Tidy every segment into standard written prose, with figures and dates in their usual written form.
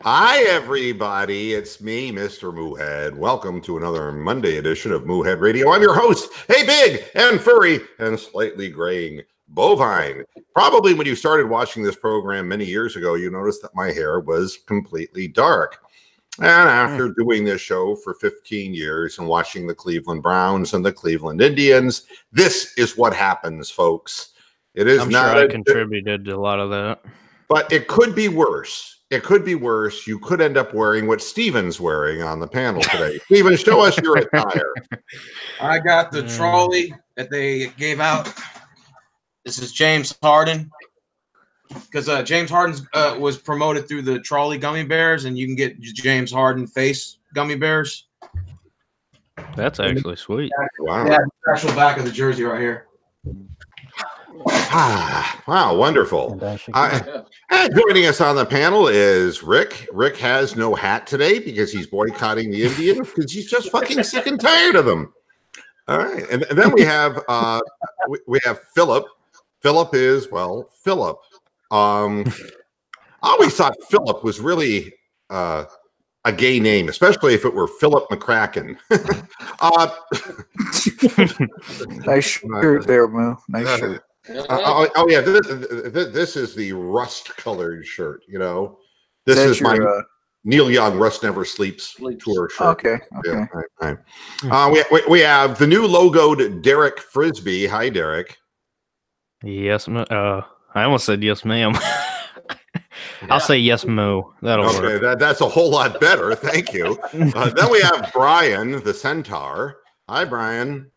Hi, everybody. It's me, Mr. Moohead. Welcome to another Monday edition of Moohead Radio. I'm your host. Hey, big and furry and slightly graying bovine. Probably when you started watching this program many years ago, you noticed that my hair was completely dark. And after doing this show for 15 years and watching the Cleveland Browns and the Cleveland Indians, this is what happens, folks. It is I'm not sure I contributed to a lot of that. But it could be worse. It could be worse. You could end up wearing what Steven's wearing on the panel today. Steven, show us your attire. I got the trolley that they gave out. This is James Harden. Because James Harden was promoted through the trolley gummy bears, and you can get James Harden face gummy bears. That's actually sweet. Wow. Yeah, the actual back of the jersey right here. Wow, wonderful. Joining us on the panel is Rick. Rick has no hat today because he's boycotting the Indians because he's just fucking sick and tired of them. All right, and then we have Philip. Philip is Philip. I always thought Philip was really a gay name, especially if it were Philip McCracken. Nice shirt there, Moo. Nice shirt. This is the rust-colored shirt. You know, this is my Neil Young "Rust Never Sleeps" tour shirt. Okay. Yeah, right. We have the new logoed Derek Frisbee. Hi, Derek. Yes, I almost said yes, ma'am. I'll say yes, Moo. That'll work. That's a whole lot better. Thank you. Then we have Brian, the Centaur. Hi, Brian.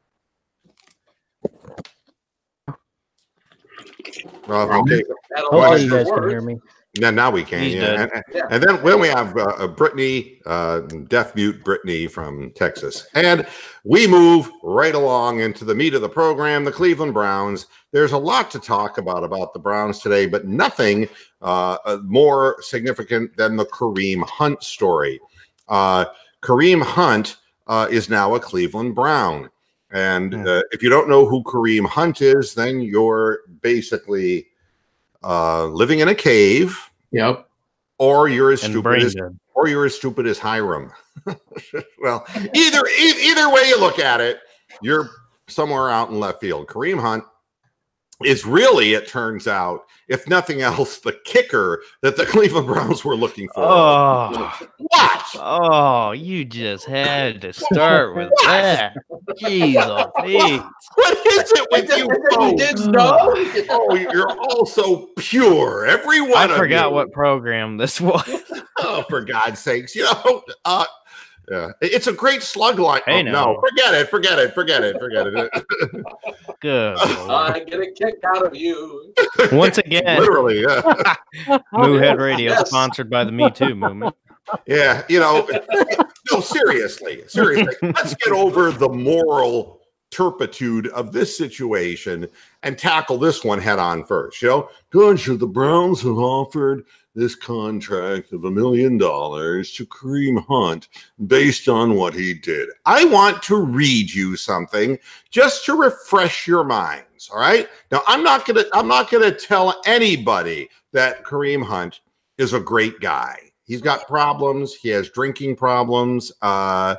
Okay. Hopefully you guys can hear me. Yeah, now we can. And then we have Brittany, deaf mute Brittany from Texas. And we move right along into the meat of the program, the Cleveland Browns. There's a lot to talk about the Browns today, but nothing more significant than the Kareem Hunt story. Kareem Hunt is now a Cleveland Brown. And if you don't know who Kareem Hunt is, then you're basically living in a cave. Yep. Or you're as stupid as Hiram. Well, either way you look at it, you're somewhere out in left field. Kareem Hunt is really, it turns out, if nothing else, the kicker that the Cleveland Browns were looking for. Oh, what? Oh, you just had to start with that. Jeez, what is it with you both? Oh, you're all so pure. Everyone. I forgot what program this was. Oh, for God's sakes. You know, yeah, it's a great slug line. Hey, no, forget it. Good. I get a kick out of you. Once again, literally, yeah. Moohead Radio, sponsored by the Me Too movement. Yeah, you know, no, seriously. Let's get over the moral turpitude of this situation and tackle this one head on first. You know, good, should the Browns have offered this contract of $1 million to Kareem Hunt based on what he did? I want to read you something just to refresh your minds. All right. Now, I'm not gonna tell anybody that Kareem Hunt is a great guy. He's got problems. He has drinking problems. And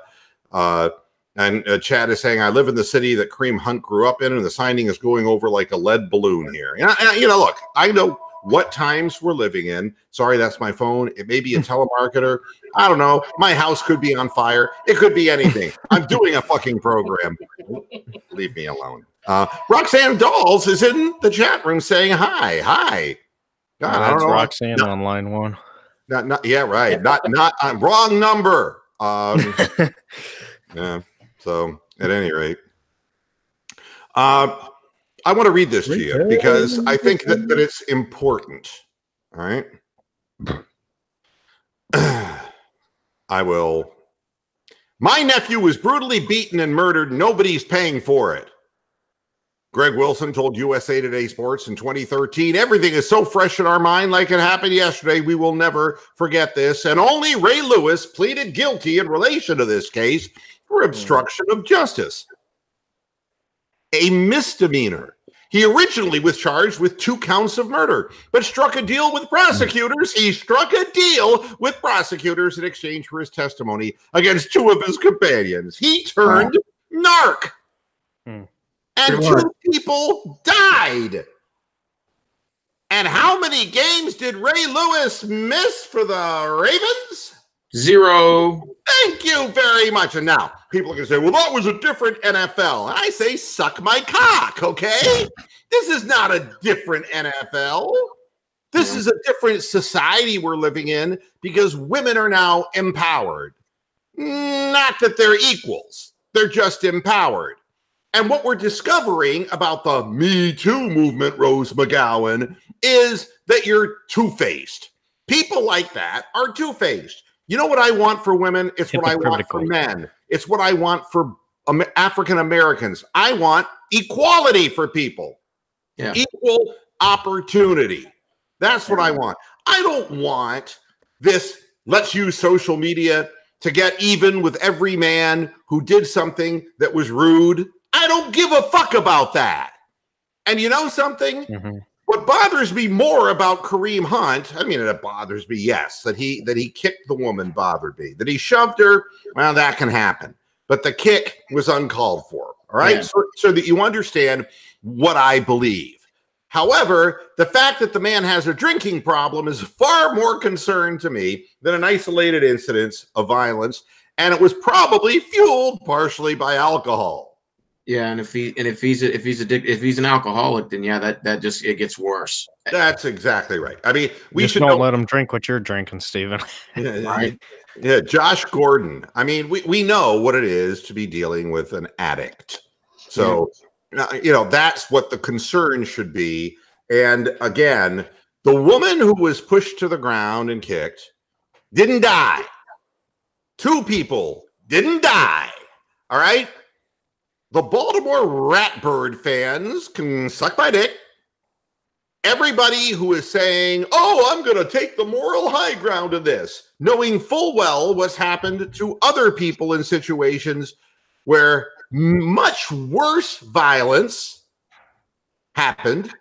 Chad is saying, I live in the city that Kareem Hunt grew up in, and the signing is going over like a lead balloon here. You know, look, I know what times we're living in. Sorry, that's my phone. It may be a telemarketer. I don't know. My house could be on fire. It could be anything. I'm doing a fucking program. Leave me alone. Roxanne Dolls is in the chat room saying hi. Hi. God, that's Roxanne on line one. Yeah, right. Not wrong number. Yeah. So at any rate, I want to read this to you because I think that it's important. All right. I will. My nephew was brutally beaten and murdered. Nobody's paying for it. Greg Wilson told USA Today Sports in 2013, everything is so fresh in our mind like it happened yesterday. We will never forget this. And only Ray Lewis pleaded guilty in relation to this case for obstruction of justice. A misdemeanor. He originally was charged with 2 counts of murder, but struck a deal with prosecutors. He struck a deal with prosecutors in exchange for his testimony against 2 of his companions. He turned narc. And 2 people died. And how many games did Ray Lewis miss for the Ravens? 0. Thank you very much. And now people are going to say, well, that was a different NFL. And I say, suck my cock, okay? This is not a different NFL. This is a different society we're living in because women are now empowered. Not that they're equals. They're just empowered. And what we're discovering about the Me Too movement, Rose McGowan, is that you're two-faced. People like that are two-faced. You know what I want for women? It's what I want for men. It's what I want for African Americans. I want equality for people. Yeah. Equal opportunity. That's what I want. I don't want this, let's use social media to get even with every man who did something that was rude. I don't give a fuck about that. And you know something? What bothers me more about Kareem Hunt, I mean, it bothers me, yes, that he kicked the woman bothered me. That he shoved her, well, that can happen. But the kick was uncalled for, all right? Yeah. So that you understand what I believe. However, the fact that the man has a drinking problem is far more concern to me than an isolated incident of violence, and it was probably fueled partially by alcohol. Yeah, and if he's an alcoholic, then yeah, that just it gets worse. That's exactly right. I mean, we just should don't let him drink what you're drinking, Steven. Right? Yeah, Josh Gordon. I mean, we know what it is to be dealing with an addict. So, you know, that's what the concern should be. And again, the woman who was pushed to the ground and kicked didn't die. 2 people didn't die. All right. The Baltimore Ratbird fans can suck my dick. Everybody who is saying, oh, I'm going to take the moral high ground in this, knowing full well what's happened to other people in situations where much worse violence happened.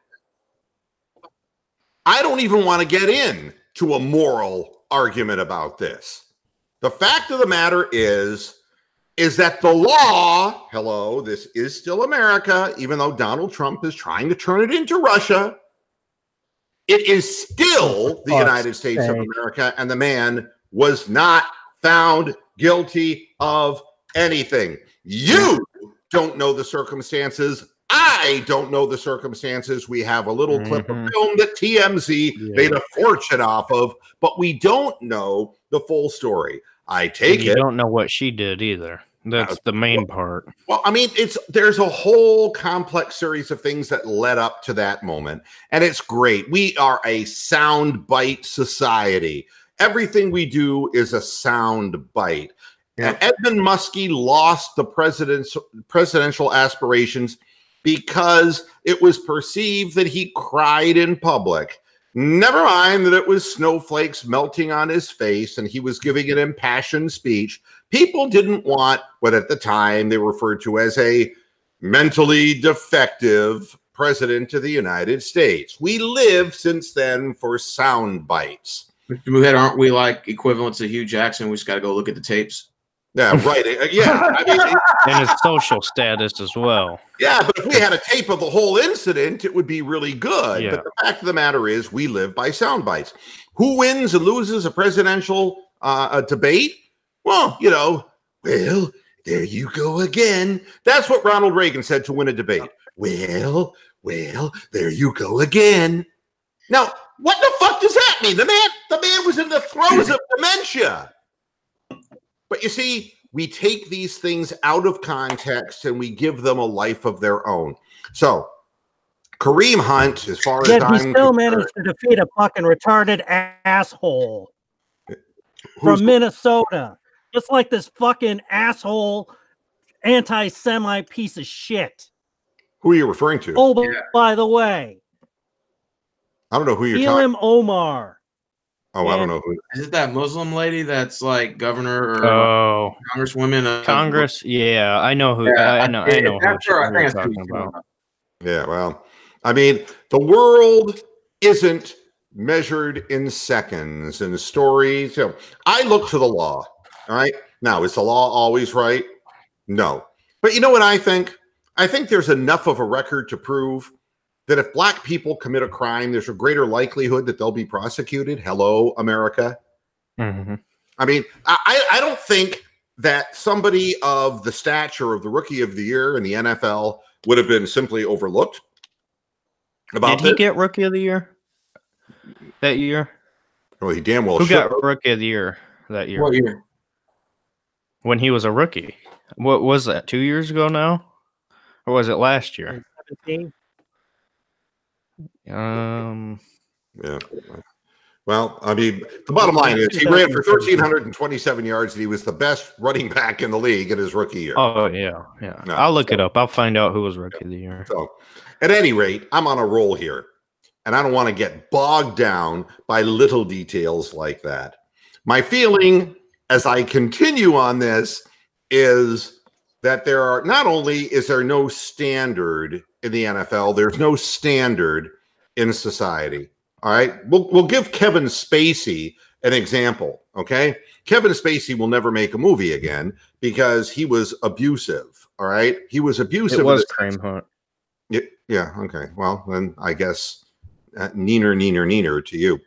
I don't even want to get into a moral argument about this. The fact of the matter is that the law, hello, this is still America, even though Donald Trump is trying to turn it into Russia. It is still the United States of America, and the man was not found guilty of anything. You don't know the circumstances. I don't know the circumstances. We have a little clip of film that TMZ made a fortune off of, but we don't know the full story. I take it. You don't know what she did either. That's the main part. Well, I mean, there's a whole complex series of things that led up to that moment, and it's great. We are a sound bite society. Everything we do is a sound bite. Yeah. And Edmund Muskie lost the presidential aspirations because it was perceived that he cried in public. Never mind that it was snowflakes melting on his face and he was giving an impassioned speech. People didn't want what at the time they referred to as a mentally defective president of the United States. We live since then for sound bites. Mr. Muhead, aren't we like equivalent to Hugh Jackson? We just got to go look at the tapes. Yeah, right. Yeah. I mean, and his social status as well. Yeah, but if we had a tape of the whole incident, it would be really good. Yeah. But the fact of the matter is we live by sound bites. Who wins and loses a presidential debate? Well, you know, well, there you go again. That's what Ronald Reagan said to win a debate. Well, there you go again. Now, what the fuck does that mean? The man was in the throes of dementia. But you see, we take these things out of context and we give them a life of their own. So, Kareem Hunt, as far as I'm he still managed to defeat a fucking retarded asshole from Minnesota. Just like this fucking asshole anti-Semite piece of shit. Who are you referring to? Oh, by the way. I don't know who you're talking about. Omar. Oh, I don't know who. Is it that Muslim lady that's like governor or congresswoman? Congress, yeah, I know who. I know who that's her. I think talking about. Yeah, well, I mean, the world isn't measured in seconds and stories. You know, I look to the law. All right. Now, is the law always right? No. But you know what I think? I think there's enough of a record to prove that if black people commit a crime, there's a greater likelihood that they'll be prosecuted. Hello, America. Mm-hmm. I mean, I don't think that somebody of the stature of the Rookie of the Year in the NFL would have been simply overlooked. Did he get Rookie of the Year that year? Well, he damn well Who should. got Rookie of the Year that year? What year? When he was a rookie. What was that, 2 years ago now? Or was it last year? 17? Yeah. Well, I mean, the bottom line is he ran for 1,327 yards and he was the best running back in the league in his rookie year. Oh, yeah. No, I'll look it up. I'll find out who was Rookie of the Year. So, at any rate, I'm on a roll here, and I don't want to get bogged down by little details like that. My feeling as I continue on this is that there are not only is there no standard in the NFL, there's no standard in society. All right, we'll give Kevin Spacey an example. Okay, Kevin Spacey will never make a movie again because he was abusive. All right, he was abusive. It was Kareem Hunt. Yeah. Okay. Well, then I guess neener to you.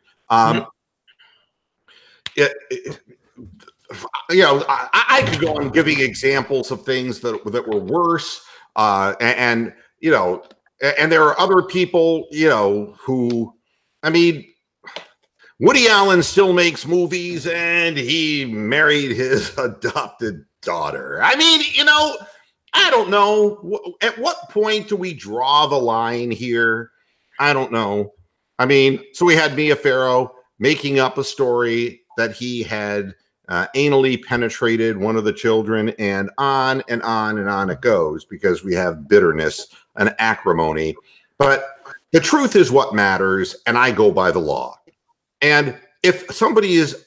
You know, I could go on giving examples of things that were worse, and you know, and there are other people, you know, who. I mean, Woody Allen still makes movies and he married his adopted daughter. I mean, you know, I don't know. At what point do we draw the line here? I don't know. I mean, so we had Mia Farrow making up a story that he had anally penetrated one of the children, and on and on and on it goes because we have bitterness and acrimony. But the truth is what matters, and I go by the law. And if somebody is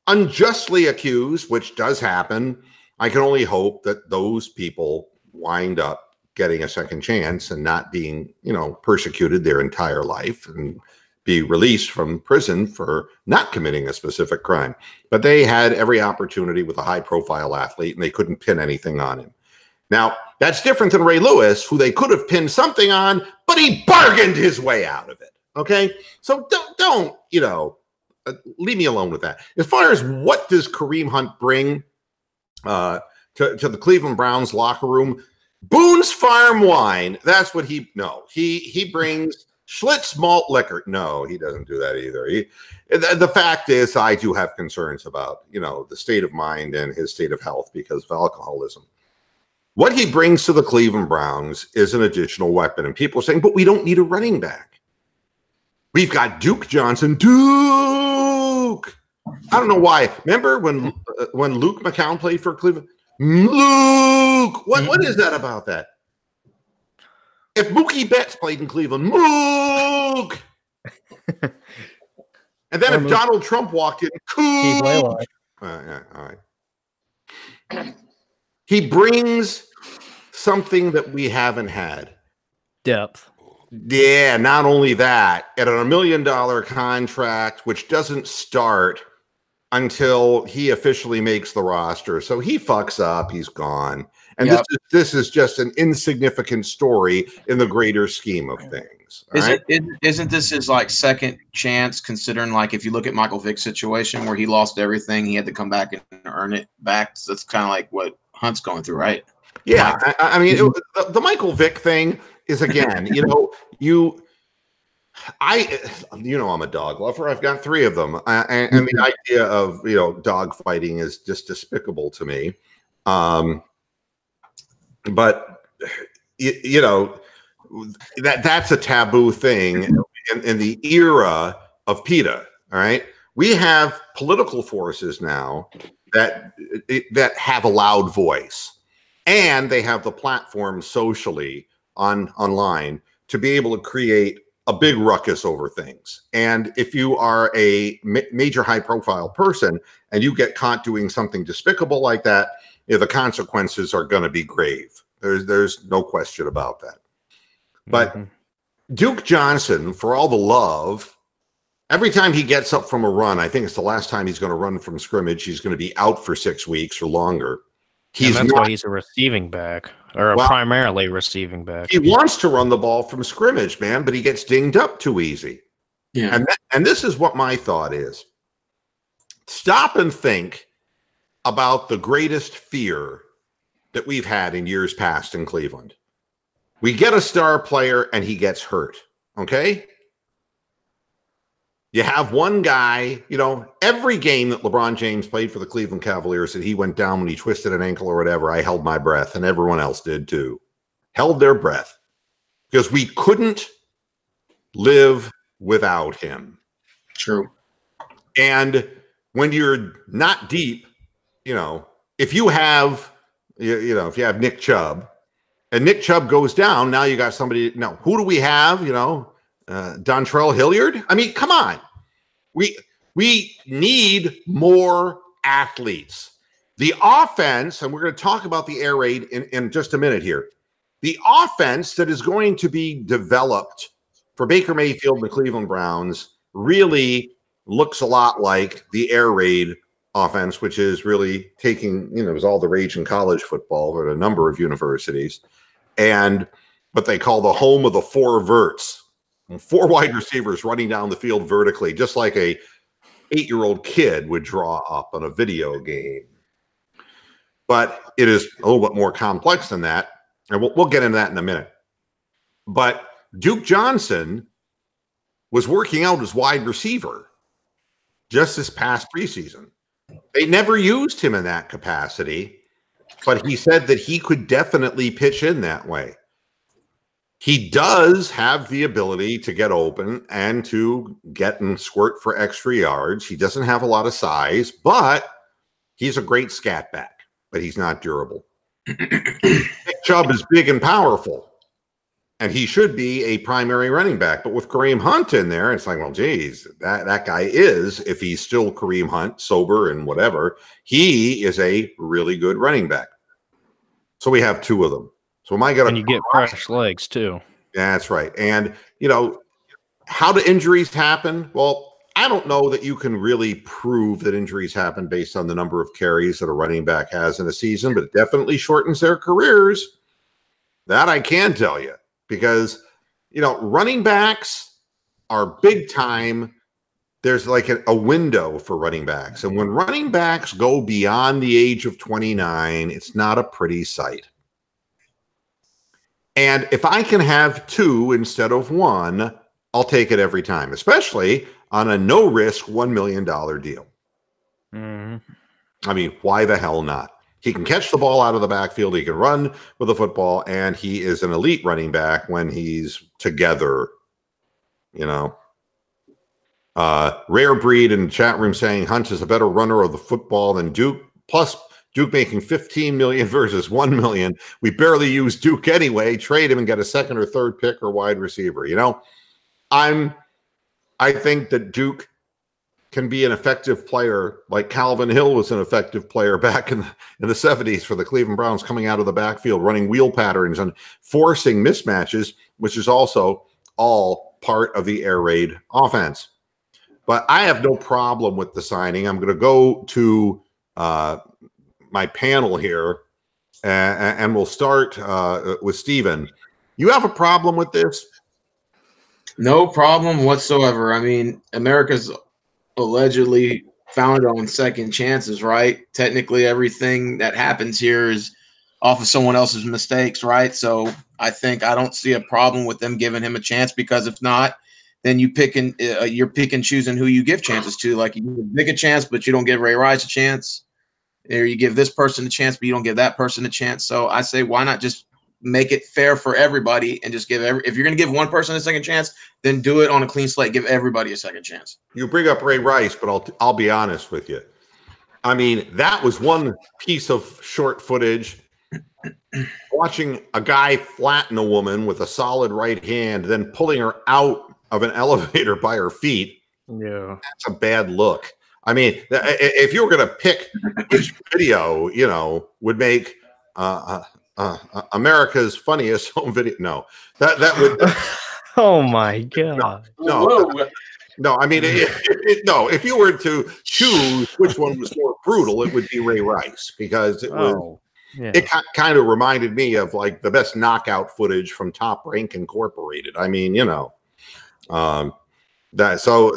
unjustly accused, which does happen, I can only hope that those people wind up getting a second chance and not being, you know, persecuted their entire life and be released from prison for not committing a specific crime. But they had every opportunity with a high-profile athlete, and they couldn't pin anything on him. Now, that's different than Ray Lewis, who they could have pinned something on, but he bargained his way out of it. Okay? So don't you know, leave me alone with that. As far as what does Kareem Hunt bring to the Cleveland Browns locker room, Boone's Farm Wine, that's what he brings Schlitz malt liquor. No, he doesn't do that either. The fact is, I do have concerns about, you know, the state of mind and his state of health because of alcoholism. What he brings to the Cleveland Browns is an additional weapon. And people are saying, but we don't need a running back. We've got Duke Johnson. Duke! I don't know why. Remember when Luke McCown played for Cleveland? Luke! What is that about that? If Mookie Betts played in Cleveland, Mook! And then if Donald Trump walked in, Cook! Yeah, all right. He brings something that we haven't had. Depth. Yeah, not only that, at a $1 million contract, which doesn't start until he officially makes the roster. So he fucks up, he's gone. And this is just an insignificant story in the greater scheme of things. Isn't this his like second chance, considering like if you look at Michael Vick's situation where he lost everything, he had to come back and earn it back. So that's kind of like what Hunt's going through, right? Yeah, I mean, the Michael Vick thing is, again, you know, I'm a dog lover. I've got 3 of them, and the idea of, you know, dog fighting is just despicable to me. But you know, that's a taboo thing in the era of PETA. All right, we have political forces now that have a loud voice, and they have the platform socially online to be able to create a big ruckus over things. And if you are a major high-profile person and you get caught doing something despicable like that, you know, the consequences are going to be grave. There's no question about that. But Duke Johnson, for all the love, every time he gets up from a run, I think it's the last time he's going to run from scrimmage, he's going to be out for 6 weeks or longer. And that's why he's a receiving back, or a primarily receiving back. He wants to run the ball from scrimmage, man, but he gets dinged up too easy. Yeah. And this is what my thought is. Stop and think about the greatest fear that we've had in years past in Cleveland. We get a star player and he gets hurt, okay? You have one guy, every game that LeBron James played for the Cleveland Cavaliers that he went down when he twisted an ankle or whatever, I held my breath, and everyone else did too. Held their breath because we couldn't live without him. True. And when you're not deep, if you have Nick Chubb and Nick Chubb goes down, now you got somebody. No, who do we have? Dontrell Hilliard. I mean, come on. We need more athletes. The offense, and we're going to talk about the air raid in just a minute here. The offense that is going to be developed for Baker Mayfield and the Cleveland Browns really looks a lot like the air raid offense, which is really taking, it was all the rage in college football at a number of universities, and what they call the home of the four verts. 4 wide receivers running down the field vertically, just like a 8-year-old kid would draw up on a video game. But it is a little bit more complex than that, and we'll get into that in a minute. But Duke Johnson was working out as wide receiver just this past preseason. They never used him in that capacity, but he said that he could definitely pitch in that way. He does have the ability to get open and to get and squirt for extra yards. He doesn't have a lot of size, but he's a great scat back, but he's not durable. Nick Chubb is big and powerful, and he should be a primary running back. But with Kareem Hunt in there, it's like, well, geez, that guy is, if he's still Kareem Hunt, sober and whatever, he is a really good running back. So we have 2 of them. So am I going to? And you get fresh legs too. Yeah, that's right. And how do injuries happen? Well, I don't know that you can really prove that injuries happen based on the number of carries that a running back has in a season, but it definitely shortens their careers. That I can tell you, because running backs are big time. There's like a window for running backs, and when running backs go beyond the age of 29, it's not a pretty sight. And if I can have 2 instead of 1, I'll take it every time, especially on a no-risk $1 million deal. Mm-hmm. I mean, why the hell not? He can catch the ball out of the backfield. He can run with the football, and he is an elite running back when he's together. Rare Breed in the chat room saying Hunt is a better runner of the football than Duke. Plus, Duke making $15 million versus $1 million. We barely use Duke anyway. Trade him and get a 2nd or 3rd pick or wide receiver. I think that Duke can be an effective player, like Calvin Hill was an effective player back in the 70s for the Cleveland Browns, coming out of the backfield, running wheel patterns and forcing mismatches, which is also all part of the air raid offense. But I have no problem with the signing. I'm going to go to my panel here, and we'll start with Steven. You have a problem with this? No problem whatsoever. I mean, America's allegedly founded on second chances, right? Technically, everything that happens here is off of someone else's mistakes, right? So I don't see a problem with them giving him a chance, because if not, then you're pick and choosing who you give chances to. Like, you give Nick a chance, but you don't give Ray Rice a chance. Or you give this person a chance, but you don't give that person a chance. So I say, why not just make it fair for everybody and just if you're going to give one person a second chance, then do it on a clean slate. Give everybody a second chance. You bring up Ray Rice, but I'll be honest with you. I mean, that was one piece of short footage. Watching a guy flatten a woman with a solid right hand, then pulling her out of an elevator by her feet. Yeah, that's a bad look. I mean, if you were going to pick which video, would make America's funniest home video, no, that would Oh my god. No, I mean, no. If you were to choose which one was more brutal, it would be Ray Rice, because it was. Yeah. It kind of reminded me of like the best knockout footage from Top Rank Incorporated. I mean, that. So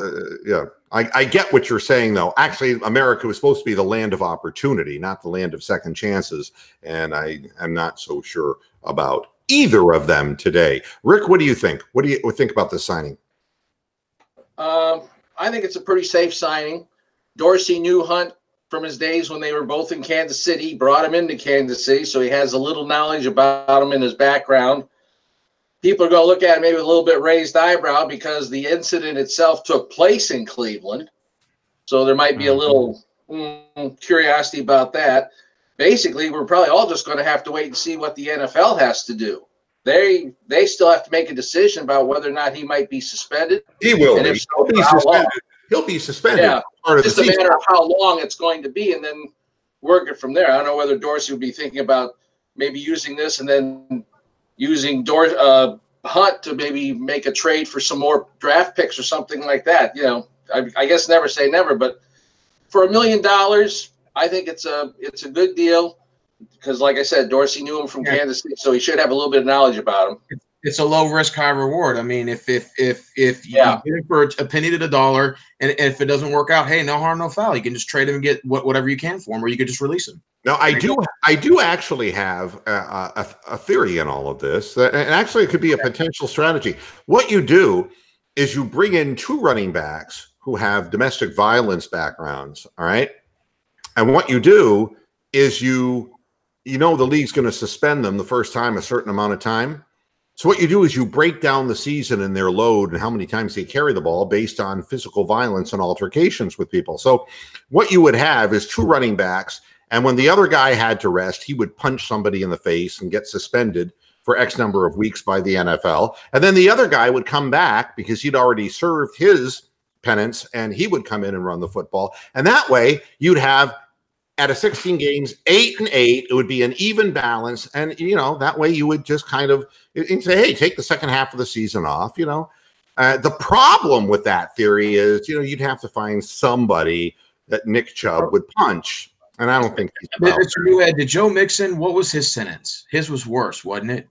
yeah, I get what you're saying, though. Actually, America was supposed to be the land of opportunity, not the land of second chances, and I am not so sure about either of them today. Rick, what do you think? What do you think about this signing? I think it's a pretty safe signing. Dorsey knew Hunt from his days when they were both in Kansas City, brought him into Kansas City, so he has a little knowledge about him in his background. People are going to look at it maybe with a little bit raised eyebrow because the incident itself took place in Cleveland. So there might be a little curiosity about that. Basically, we're probably all just going to have to wait and see what the NFL has to do. They still have to make a decision about whether or not he might be suspended. He will be. He'll be suspended. He'll be suspended. Yeah, just a matter of how long it's going to be, and then work it from there. I don't know whether Dorsey would be thinking about maybe using this and then using Hunt to maybe make a trade for some more draft picks or something like that. I guess never say never, but for $1 million, I think it's a good deal. Because, like I said, Dorsey knew him from Kansas City, so he should have a little bit of knowledge about him. It's a low risk, high reward. I mean, if you get it for a penny to the dollar, and if it doesn't work out, hey, no harm, no foul. You can just trade him and get whatever you can for him, or you could just release him. Now, I do actually have a theory in all of this, and actually it could be a potential strategy. What you do is you bring in 2 running backs who have domestic violence backgrounds, all right? And what you do is the league's going to suspend them the first time a certain amount of time. So what you do is you break down the season and their load and how many times they carry the ball based on physical violence and altercations with people. So what you would have is 2 running backs, and when the other guy had to rest, he would punch somebody in the face and get suspended for X number of weeks by the NFL. And then the other guy would come back because he'd already served his penance, and he would come in and run the football. And that way you'd have, out of 16 games, 8 and 8, it would be an even balance. And, that way you would just kind of say, hey, take the second half of the season off, The problem with that theory is, you'd have to find somebody that Nick Chubb would punch. And I don't think he's Did Joe Mixon, what was his sentence? His was worse, wasn't it?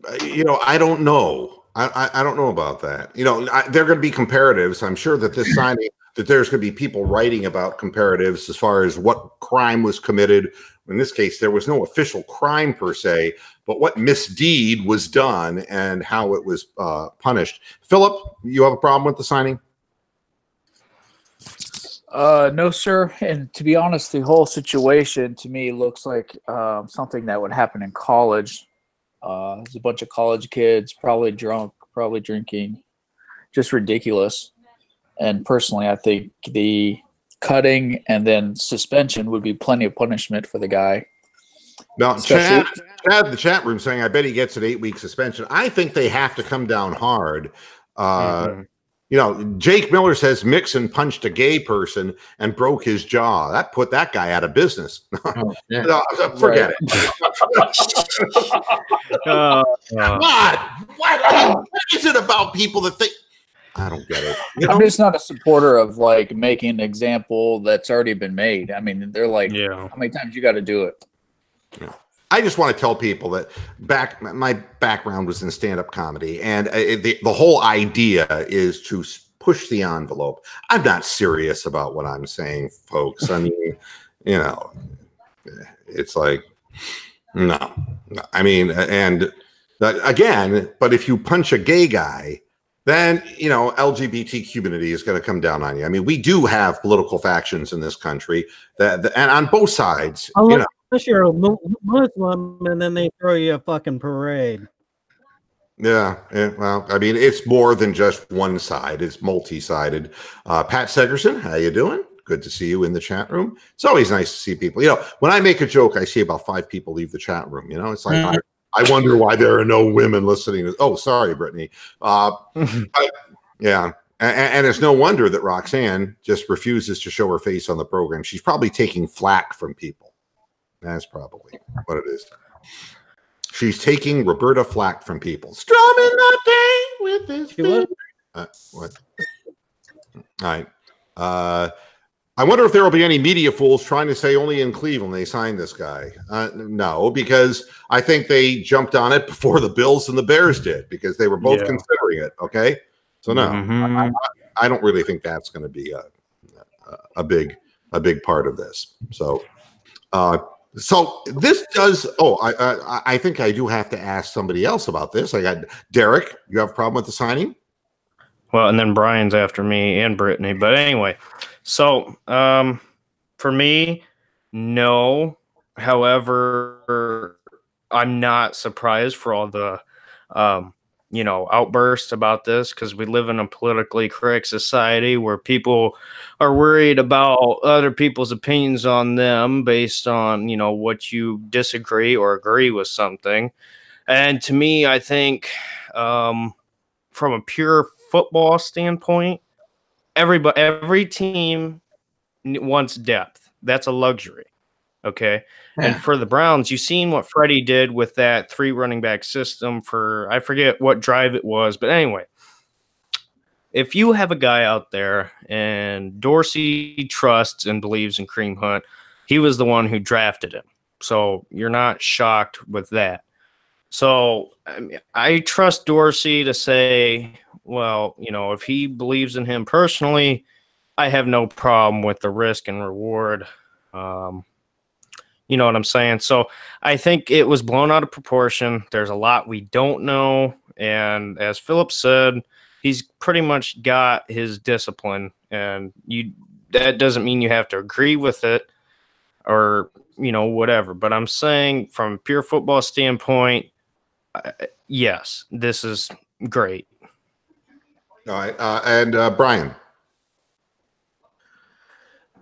I don't know. I don't know about that. They're going to be comparatives. I'm sure that this signing, that there's going to be people writing about comparatives as far as what crime was committed. In this case, there was no official crime per se, but what misdeed was done and how it was punished. Philip, you have a problem with the signing? No, sir. And to be honest, the whole situation to me looks like something that would happen in college. There's a bunch of college kids, probably drunk, probably drinking, just ridiculous. And personally, I think the cutting and then suspension would be plenty of punishment for the guy. Now, Chad in the chat room saying, I bet he gets an 8-week suspension. I think they have to come down hard. Jake Miller says Mixon punched a gay person and broke his jaw. That put that guy out of business. Forget it. What is it about people that think? I don't get it. I'm just not a supporter of making an example that's already been made. I mean, they're how many times you got to do it? Yeah. I just want to tell people that my background was in stand-up comedy, and the whole idea is to push the envelope. I'm not serious about what I'm saying, folks. I mean, it's like, no. I mean, and again, but if you punch a gay guy, then, LGBT community is going to come down on you. I mean, we do have political factions in this country and on both sides, Unless you're a Muslim and then they throw you a fucking parade. Yeah. Well, I mean, it's more than just one side. It's multi-sided. Pat Segerson, how you doing? Good to see you in the chat room. It's always nice to see people. When I make a joke, I see about 5 people leave the chat room. It's like, I wonder why there are no women listening. Oh, sorry, Brittany. Yeah. And it's no wonder that Roxanne just refuses to show her face on the program. She's probably taking flack from people. That's probably what it is. She's taking Roberta Flack from people. Strumming the day with this thing. What? All right. I wonder if there will be any media fools trying to say only in Cleveland they signed this guy. No, because I think they jumped on it before the Bills and the Bears did, because they were both considering it. Okay, so no, I don't really think that's going to be a big part of this. So this does. Oh, I think I do have to ask somebody else about this. I got Derek. You have a problem with the signing? Well, and then Brian's after me and Brittany. But anyway, so for me, no. However, I'm not surprised for all the, outbursts about this, because we live in a politically correct society where people are worried about other people's opinions on them based on, what you disagree or agree with something. And to me, I think from a pure football standpoint, every team wants depth. That's a luxury. Okay. Yeah. And for the Browns, you've seen what Freddie did with that 3 running back system for, I forget what drive it was, but anyway, if you have a guy out there and Dorsey trusts and believes in Kareem Hunt, he was the one who drafted him. So you're not shocked with that. So I trust Dorsey to say, well, if he believes in him personally, I have no problem with the risk and reward. You know what I'm saying? So I think it was blown out of proportion. There's a lot we don't know. And as Philip said, he's pretty much got his discipline. And that doesn't mean you have to agree with it or, whatever. But I'm saying from a pure football standpoint, yes, this is great. All right. And Brian.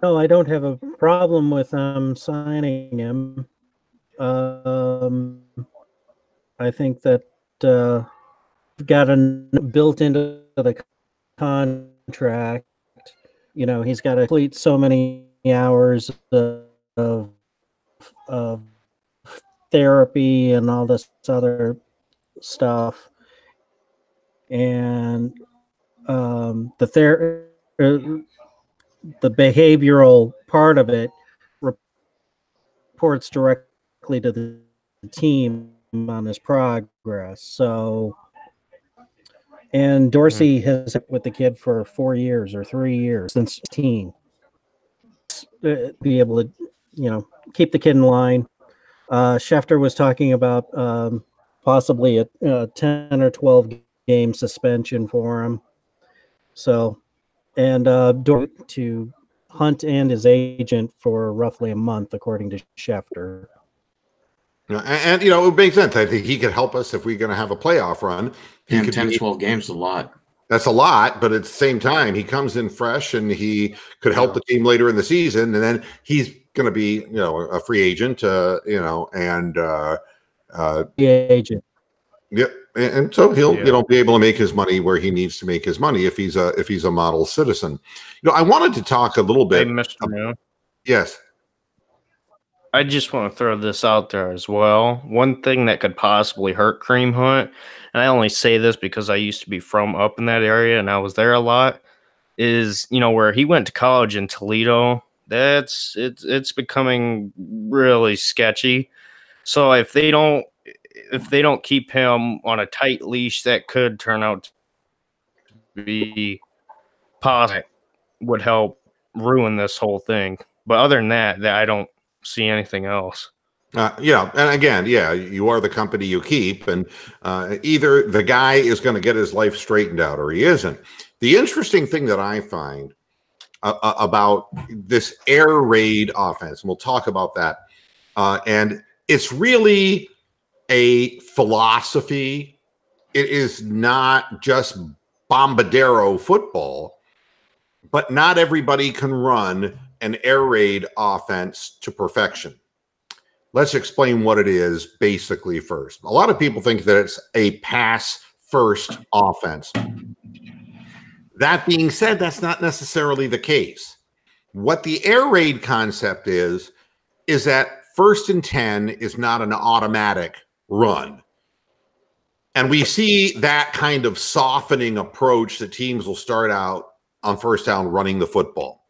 No, I don't have a problem with signing him. I think that got built into the contract. He's got to complete so many hours of therapy and all this other stuff, and the behavioral part of it reports directly to the team on his progress. So, and Dorsey has been with the kid for 4 years or 3 years since teen. Be able to, keep the kid in line. Schefter was talking about possibly a 10 or 12 game suspension for him. So, and to Hunt and his agent for roughly a month, according to Schefter. And it makes sense. I think he could help us if we're going to have a playoff run. 10 to 12 games is a lot. That's a lot, but at the same time, he comes in fresh and he could help the team later in the season. And then he's going to be, a free agent, and agent. Yeah, and so he'll be able to make his money where he needs to make his money if he's a model citizen. I wanted to talk a little bit. Hey, Mr. Moon. Yes. I just want to throw this out there as well. One thing that could possibly hurt Kareem Hunt, and I only say this because I used to be from up in that area and I was there a lot, is where he went to college in Toledo. It's becoming really sketchy. So if they don't keep him on a tight leash, that could turn out to be positive, would help ruin this whole thing. But other than that, I don't see anything else. And again, you are the company you keep, and either the guy is going to get his life straightened out or he isn't. The interesting thing that I find about this air raid offense, and we'll talk about that, and it's really a philosophy. It is not just bombardero football, but not everybody can run an air raid offense to perfection. Let's explain what it is basically first. A lot of people think that it's a pass first offense. That being said, that's not necessarily the case. What the air raid concept is that 1st and 10 is not an automatic run. And we see that kind of softening approach that teams will start out on first down running the football.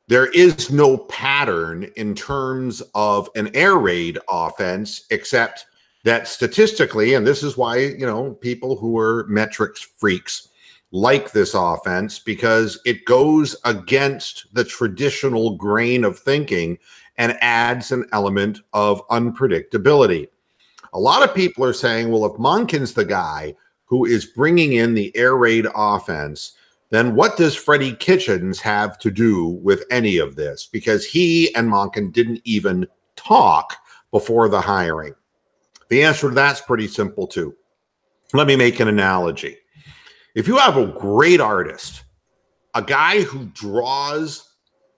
There is no pattern in terms of an air raid offense, except that statistically, and this is why, you know, people who are metrics freaks like this offense, because it goes against the traditional grain of thinking and adds an element of unpredictability. A lot of people are saying, well, if Monken's the guy who is bringing in the air raid offense, then what does Freddie Kitchens have to do with any of this? Because he and Monken didn't even talk before the hiring. The answer to that's pretty simple, too. Let me make an analogy. If you have a great artist, a guy who draws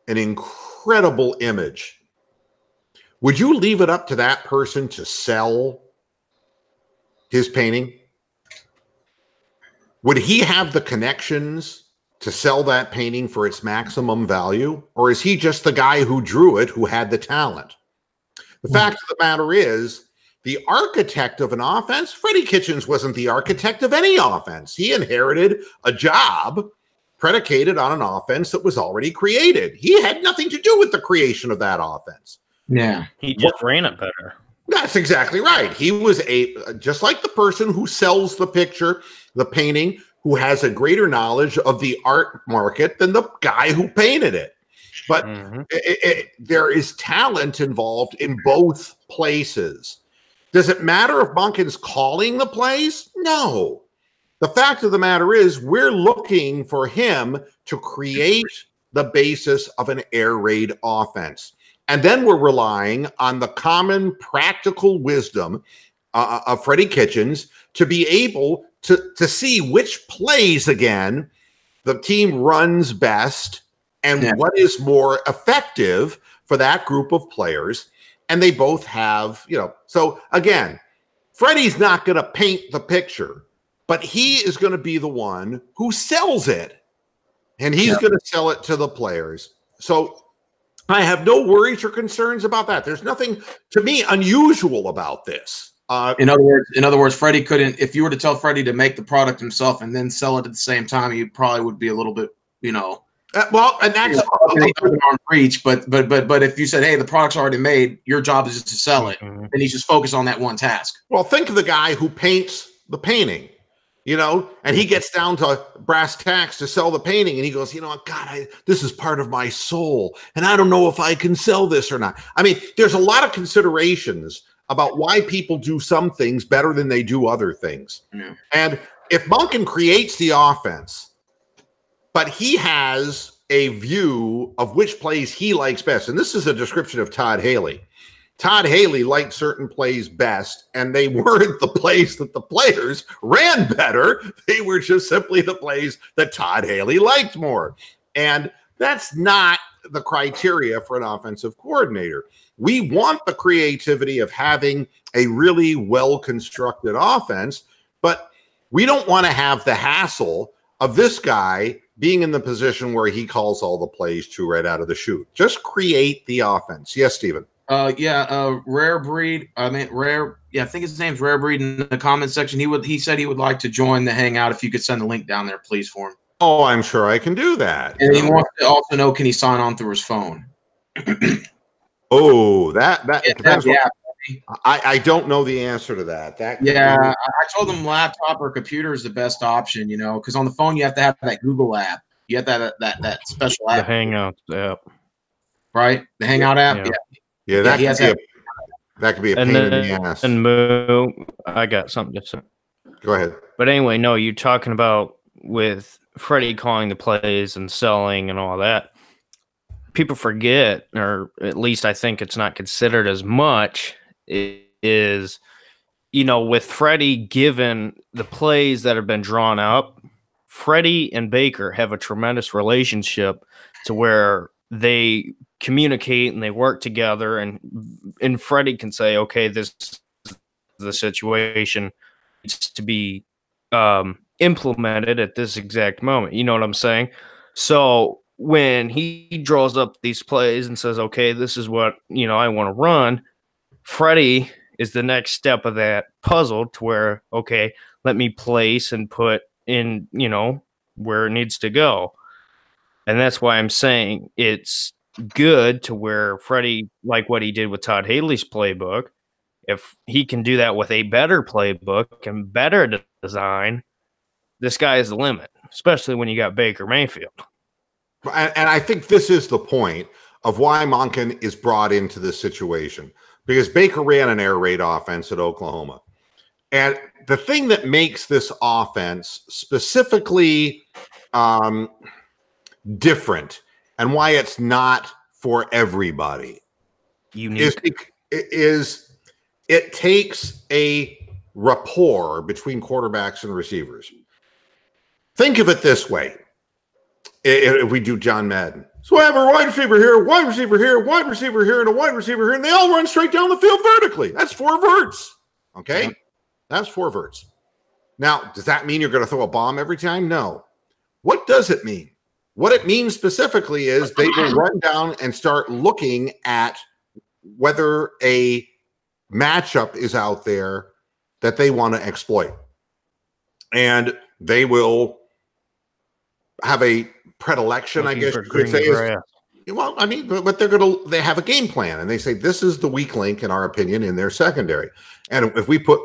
an incredible image, would you leave it up to that person to sell his painting? Would he have the connections to sell that painting for its maximum value? Or is he just the guy who drew it, who had the talent? The fact of the matter is, the architect of an offense, Freddie Kitchens wasn't the architect of any offense. He inherited a job predicated on an offense that was already created. He had nothing to do with the creation of that offense. Yeah. He just ran it better. That's exactly right. He was just like the person who sells the picture, the painting, who has a greater knowledge of the art market than the guy who painted it. But there is talent involved in both places. Does it matter if Monken's calling the plays? No. The fact of the matter is, we're looking for him to create the basis of an air raid offense. And then we're relying on the common practical wisdom of Freddie Kitchens to be able to see which plays, again, the team runs best and what is more effective for that group of players. And they both have, you know, so again, Freddie's not going to paint the picture, but he is going to be the one who sells it. And he's going to sell it to the players. So I have no worries or concerns about that. There's nothing, to me, unusual about this. In other words, Freddie couldn't, if you were to tell Freddie to make the product himself and then sell it at the same time, he probably would be a little bit, you know. Well, and that's on reach, but if you said, hey, the product's already made, your job is just to sell it, and he's just focused on that one task. Well, think of the guy who paints the painting, you know, and he gets down to brass tacks to sell the painting, and he goes, you know, God, this is part of my soul, and I don't know if I can sell this or not. I mean, there's a lot of considerations about why people do some things better than they do other things. Yeah. And if Monken creates the offense, but he has a view of which plays he likes best. And this is a description of Todd Haley. Todd Haley liked certain plays best, and they weren't the plays that the players ran better. They were just simply the plays that Todd Haley liked more. And that's not the criteria for an offensive coordinator. We want the creativity of having a really well-constructed offense, but we don't want to have the hassle of this guy being in the position where he calls all the plays to right out of the chute. Just create the offense. Yes, Stephen. Rare Breed. I think his name's Rare Breed. In the comment section, he said he would like to join the hangout. If you could send the link down there, please, for him. Oh, I'm sure I can do that. And he wants to also know, can he sign on through his phone? Oh, I don't know the answer to that. I told them laptop or computer is the best option, you know, because on the phone you have to have that Google app. You have that special app. The Hangout app. Right? The Hangout app? Yeah, that could be a pain in the ass. And Moo, I got something to say. Go ahead. But anyway, no, you're talking about with Freddie calling the plays and selling and all that. People forget, or at least I think it's not considered as much, is, you know, with Freddie given the plays that have been drawn up, Freddie and Baker have a tremendous relationship to where they communicate and they work together, and Freddie can say, okay, this is the situation. It's to be implemented at this exact moment. You know what I'm saying? So when he draws up these plays and says, okay, this is what, you know, I want to run, Freddie is the next step of that puzzle to where, okay, let me place and put in, you know, where it needs to go. And that's why I'm saying it's good to where Freddie, like what he did with Todd Haley's playbook, if he can do that with a better playbook and better design, the sky is the limit, especially when you got Baker Mayfield. And I think this is the point of why Monken is brought into this situation, because Baker ran an air raid offense at Oklahoma. And the thing that makes this offense specifically different and why it's not for everybody is it takes a rapport between quarterbacks and receivers. Think of it this way. If we do John Madden. So I have a wide receiver here, wide receiver here, wide receiver here, and a wide receiver here, and they all run straight down the field vertically. That's 4 verts. Okay? Yep. That's 4 verts. Now, does that mean you're going to throw a bomb every time? No. What does it mean? What it means specifically is they will run down and start looking at whether a matchup is out there that they want to exploit. And they will have a predilection, I guess you could say. Well, I mean, but they have a game plan, and they say this is the weak link, in our opinion, in their secondary. And if we put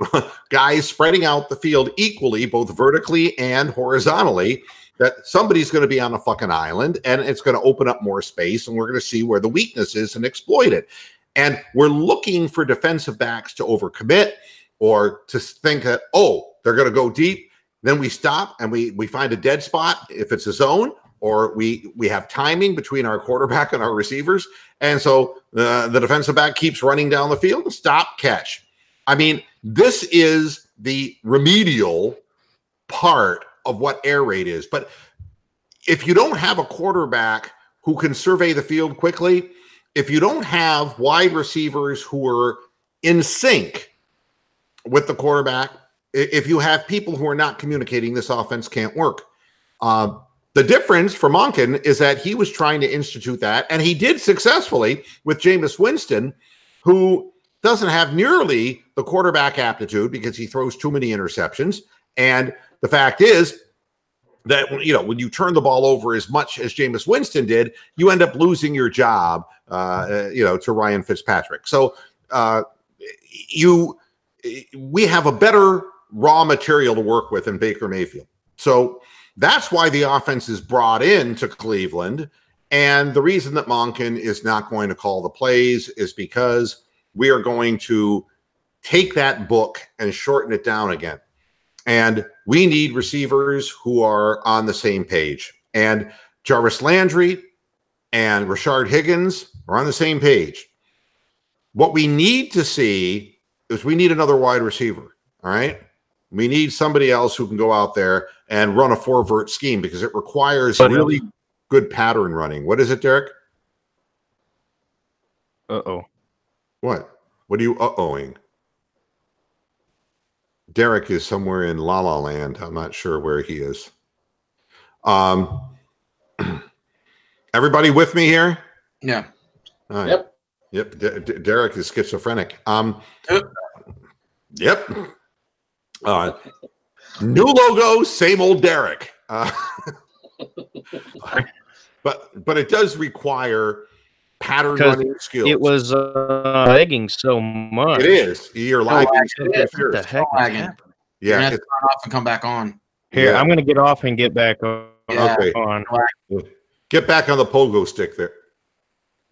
guys spreading out the field equally, both vertically and horizontally, that somebody's going to be on a fucking island, and it's going to open up more space, and we're going to see where the weakness is and exploit it. And we're looking for defensive backs to overcommit or to think that, oh, they're going to go deep. Then we stop and we find a dead spot if it's a zone, or we have timing between our quarterback and our receivers. And so the defensive back keeps running down the field. Stop, catch. I mean, this is the remedial part of what air raid is. But if you don't have a quarterback who can survey the field quickly, if you don't have wide receivers who are in sync with the quarterback, if you have people who are not communicating, this offense can't work. The difference for Monken is that he was trying to institute that, and he did successfully with Jameis Winston, who doesn't have nearly the quarterback aptitude because he throws too many interceptions. And the fact is that, you know, when you turn the ball over as much as Jameis Winston did, you end up losing your job, to Ryan Fitzpatrick. So we have a better raw material to work with in Baker Mayfield. So that's why the offense is brought into Cleveland. And the reason that Monken is not going to call the plays is because we are going to take that book and shorten it down again. And we need receivers who are on the same page. And Jarvis Landry and Rashard Higgins are on the same page. What we need to see is we need another wide receiver, all right? We need somebody else who can go out there and run a 4-vert scheme because it requires really good pattern running. What is it, Derek? Uh-oh. What? What are you uh-ohing? Derek is somewhere in La La Land. I'm not sure where he is. Everybody with me here? Yeah. All right. Yep. Derek is schizophrenic. Yep. New logo, same old Derek. But it does require pattern running skills. It was lagging so much. It is. You're lagging. What the heck? Yeah. You have to turn off and come back on. Here, I'm going to get off and get back on. Yeah. Okay. Get back on the pogo stick there.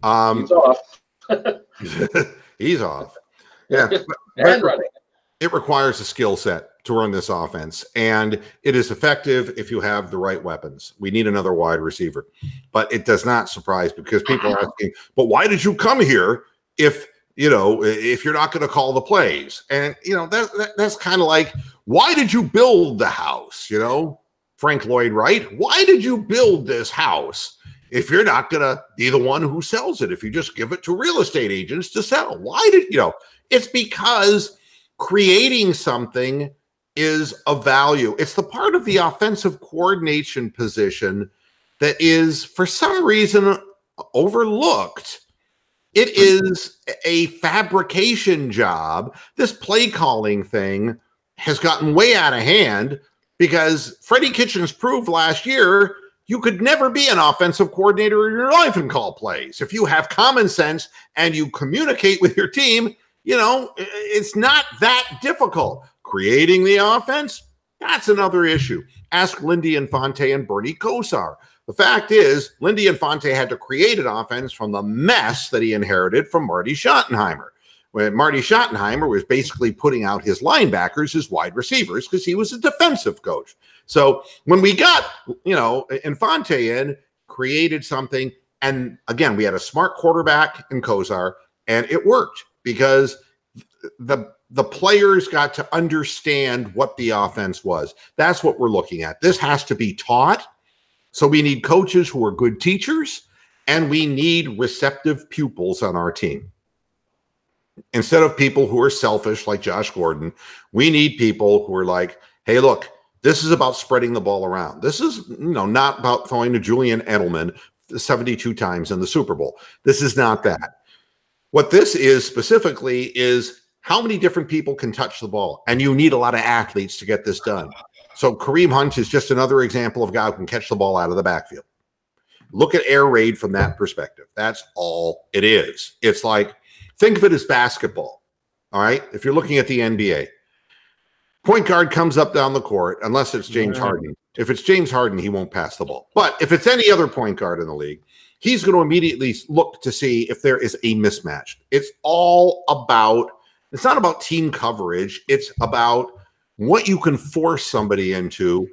He's off. He's off. Yeah. And running. It requires a skill set to run this offense, and it is effective if you have the right weapons. We need another wide receiver, but it does not surprise because people are asking, but why did you come here if you're not going to call the plays? And, that's kind of like, why did you build the house? Frank Lloyd Wright, why did you build this house if you're not going to be the one who sells it? If you just give it to real estate agents to sell, it's because creating something is of value. It's the part of the offensive coordination position that is, for some reason, overlooked It is a fabrication job. This play calling thing has gotten way out of hand because Freddie Kitchens proved last year you could never be an offensive coordinator in your life and call plays. If you have common sense and you communicate with your team, you know, it's not that difficult. Creating the offense, that's another issue. Ask Lindy Infante and Bernie Kosar. The fact is, Lindy Infante had to create an offense from the mess that he inherited from Marty Schottenheimer. When Marty Schottenheimer was basically putting out his linebackers as wide receivers because he was a defensive coach. So when we got, you know, Infante in, created something, and again, we had a smart quarterback in Kosar, and it worked because the players got to understand what the offense was. That's what we're looking at. This has to be taught. So we need coaches who are good teachers, and we need receptive pupils on our team. Instead of people who are selfish like Josh Gordon, we need people who are like, hey, look, this is about spreading the ball around. This is, you know, not about throwing to Julian Edelman 72 times in the Super Bowl. This is not that. What this is specifically is how many different people can touch the ball, and you need a lot of athletes to get this done. So Kareem Hunt is just another example of a guy who can catch the ball out of the backfield. Look at air raid from that perspective. That's all it is. It's like, think of it as basketball, all right? If you're looking at the NBA, point guard comes up down the court, unless it's James Harden. If it's James Harden, he won't pass the ball. But if it's any other point guard in the league, he's going to immediately look to see if there is a mismatch. It's all about, it's not about team coverage. It's about what you can force somebody into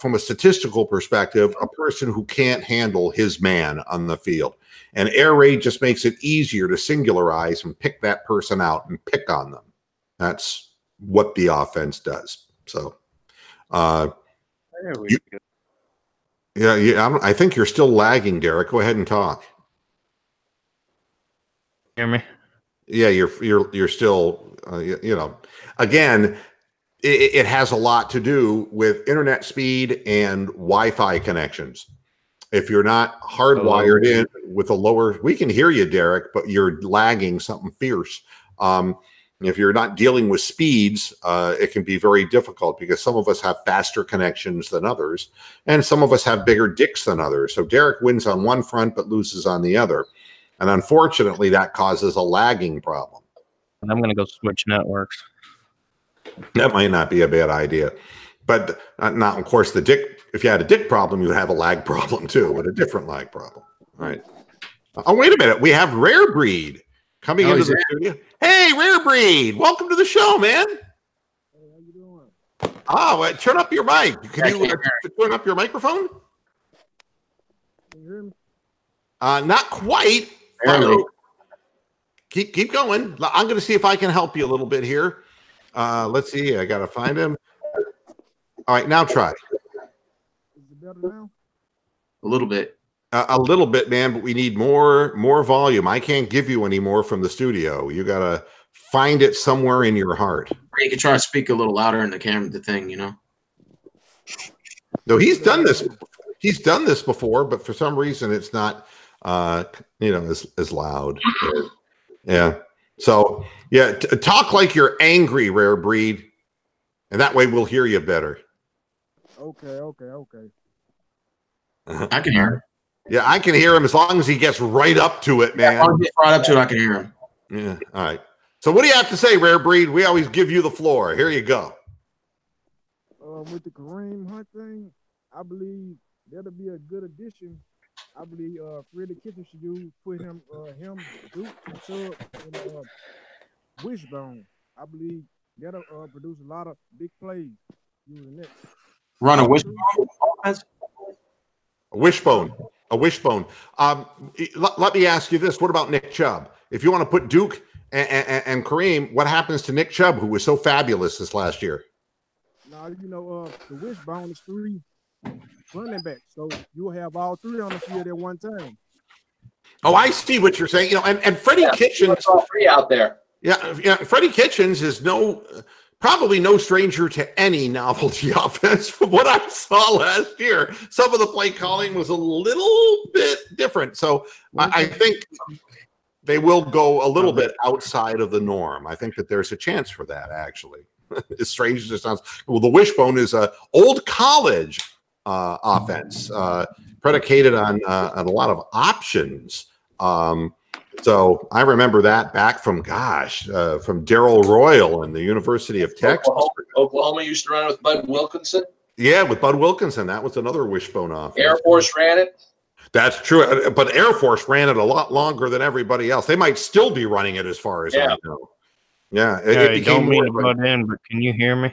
from a statistical perspective, a person who can't handle his man on the field. And air raid just makes it easier to singularize and pick that person out and pick on them. That's what the offense does. So, I think you're still lagging, Derek. Go ahead and talk. Hear me? Yeah, you're still, you know, again, it has a lot to do with internet speed and Wi-Fi connections. If you're not hardwired in with a lower, we can hear you, Derek, but you're lagging something fierce. If you're not dealing with speeds, it can be very difficult because some of us have faster connections than others, and some of us have bigger dicks than others. So Derek wins on one front but loses on the other. And unfortunately, that causes a lagging problem. I'm going to go switch networks. That might not be a bad idea. But now, of course, the dick, if you had a dick problem, you would have a lag problem too, but a different lag problem. All right. Oh, wait a minute. We have Rare Breed coming into the studio. Hey, Rare Breed. Welcome to the show, man. Hey, how you doing? Turn up your mic. Can you turn up your microphone? Can you hear me? Not quite. Keep going. I'm going to see if I can help you a little bit here. Let's see. I got to find him. All right, now try. Is it better now? A little bit. A little bit, man, but we need more volume. I can't give you any more from the studio. You got to find it somewhere in your heart. Or you can try to speak a little louder in the camera, the thing, you know. No, he's done this. He's done this before, but for some reason it's not as loud. Yeah. So, yeah, talk like you're angry, Rare Breed, and that way we'll hear you better. Okay. I can hear him. Yeah, I can hear him as long as he gets right up to it, man. As long as he gets right up to it, I can hear him. Yeah. All right. So what do you have to say, Rare Breed? We always give you the floor. Here you go. With the Kareem Hunt thing, I believe that'll be a good addition. I believe Freddie Kitchens should put him, Duke, Chubb, and Wishbone. I believe that'll produce a lot of big plays using that. Run a wishbone offense? A wishbone. Let me ask you this. What about Nick Chubb? If you want to put Duke and Kareem, what happens to Nick Chubb, who was so fabulous this last year? Now, the wishbone is 3 running backs, so you'll have all 3 on the field at one time. Oh, I see what you're saying. And Freddie Kitchens, all 3 out there. Yeah. Freddie Kitchens is probably no stranger to any novelty offense from what I saw last year. Some of the play calling was a little bit different. So I think they will go a little bit outside of the norm. I think that there's a chance for that, actually. As strange as it sounds. Well, the wishbone is a old college offense predicated on a lot of options. So I remember that back from from Darrell Royal and the University of Texas. Oklahoma used to run it with Bud Wilkinson. Yeah, with Bud Wilkinson, that was another wishbone offense. Air Force ran it. That's true, but Air Force ran it a lot longer than everybody else. They might still be running it, as far as I know. Yeah, it became don't mean to butt in, but can you hear me?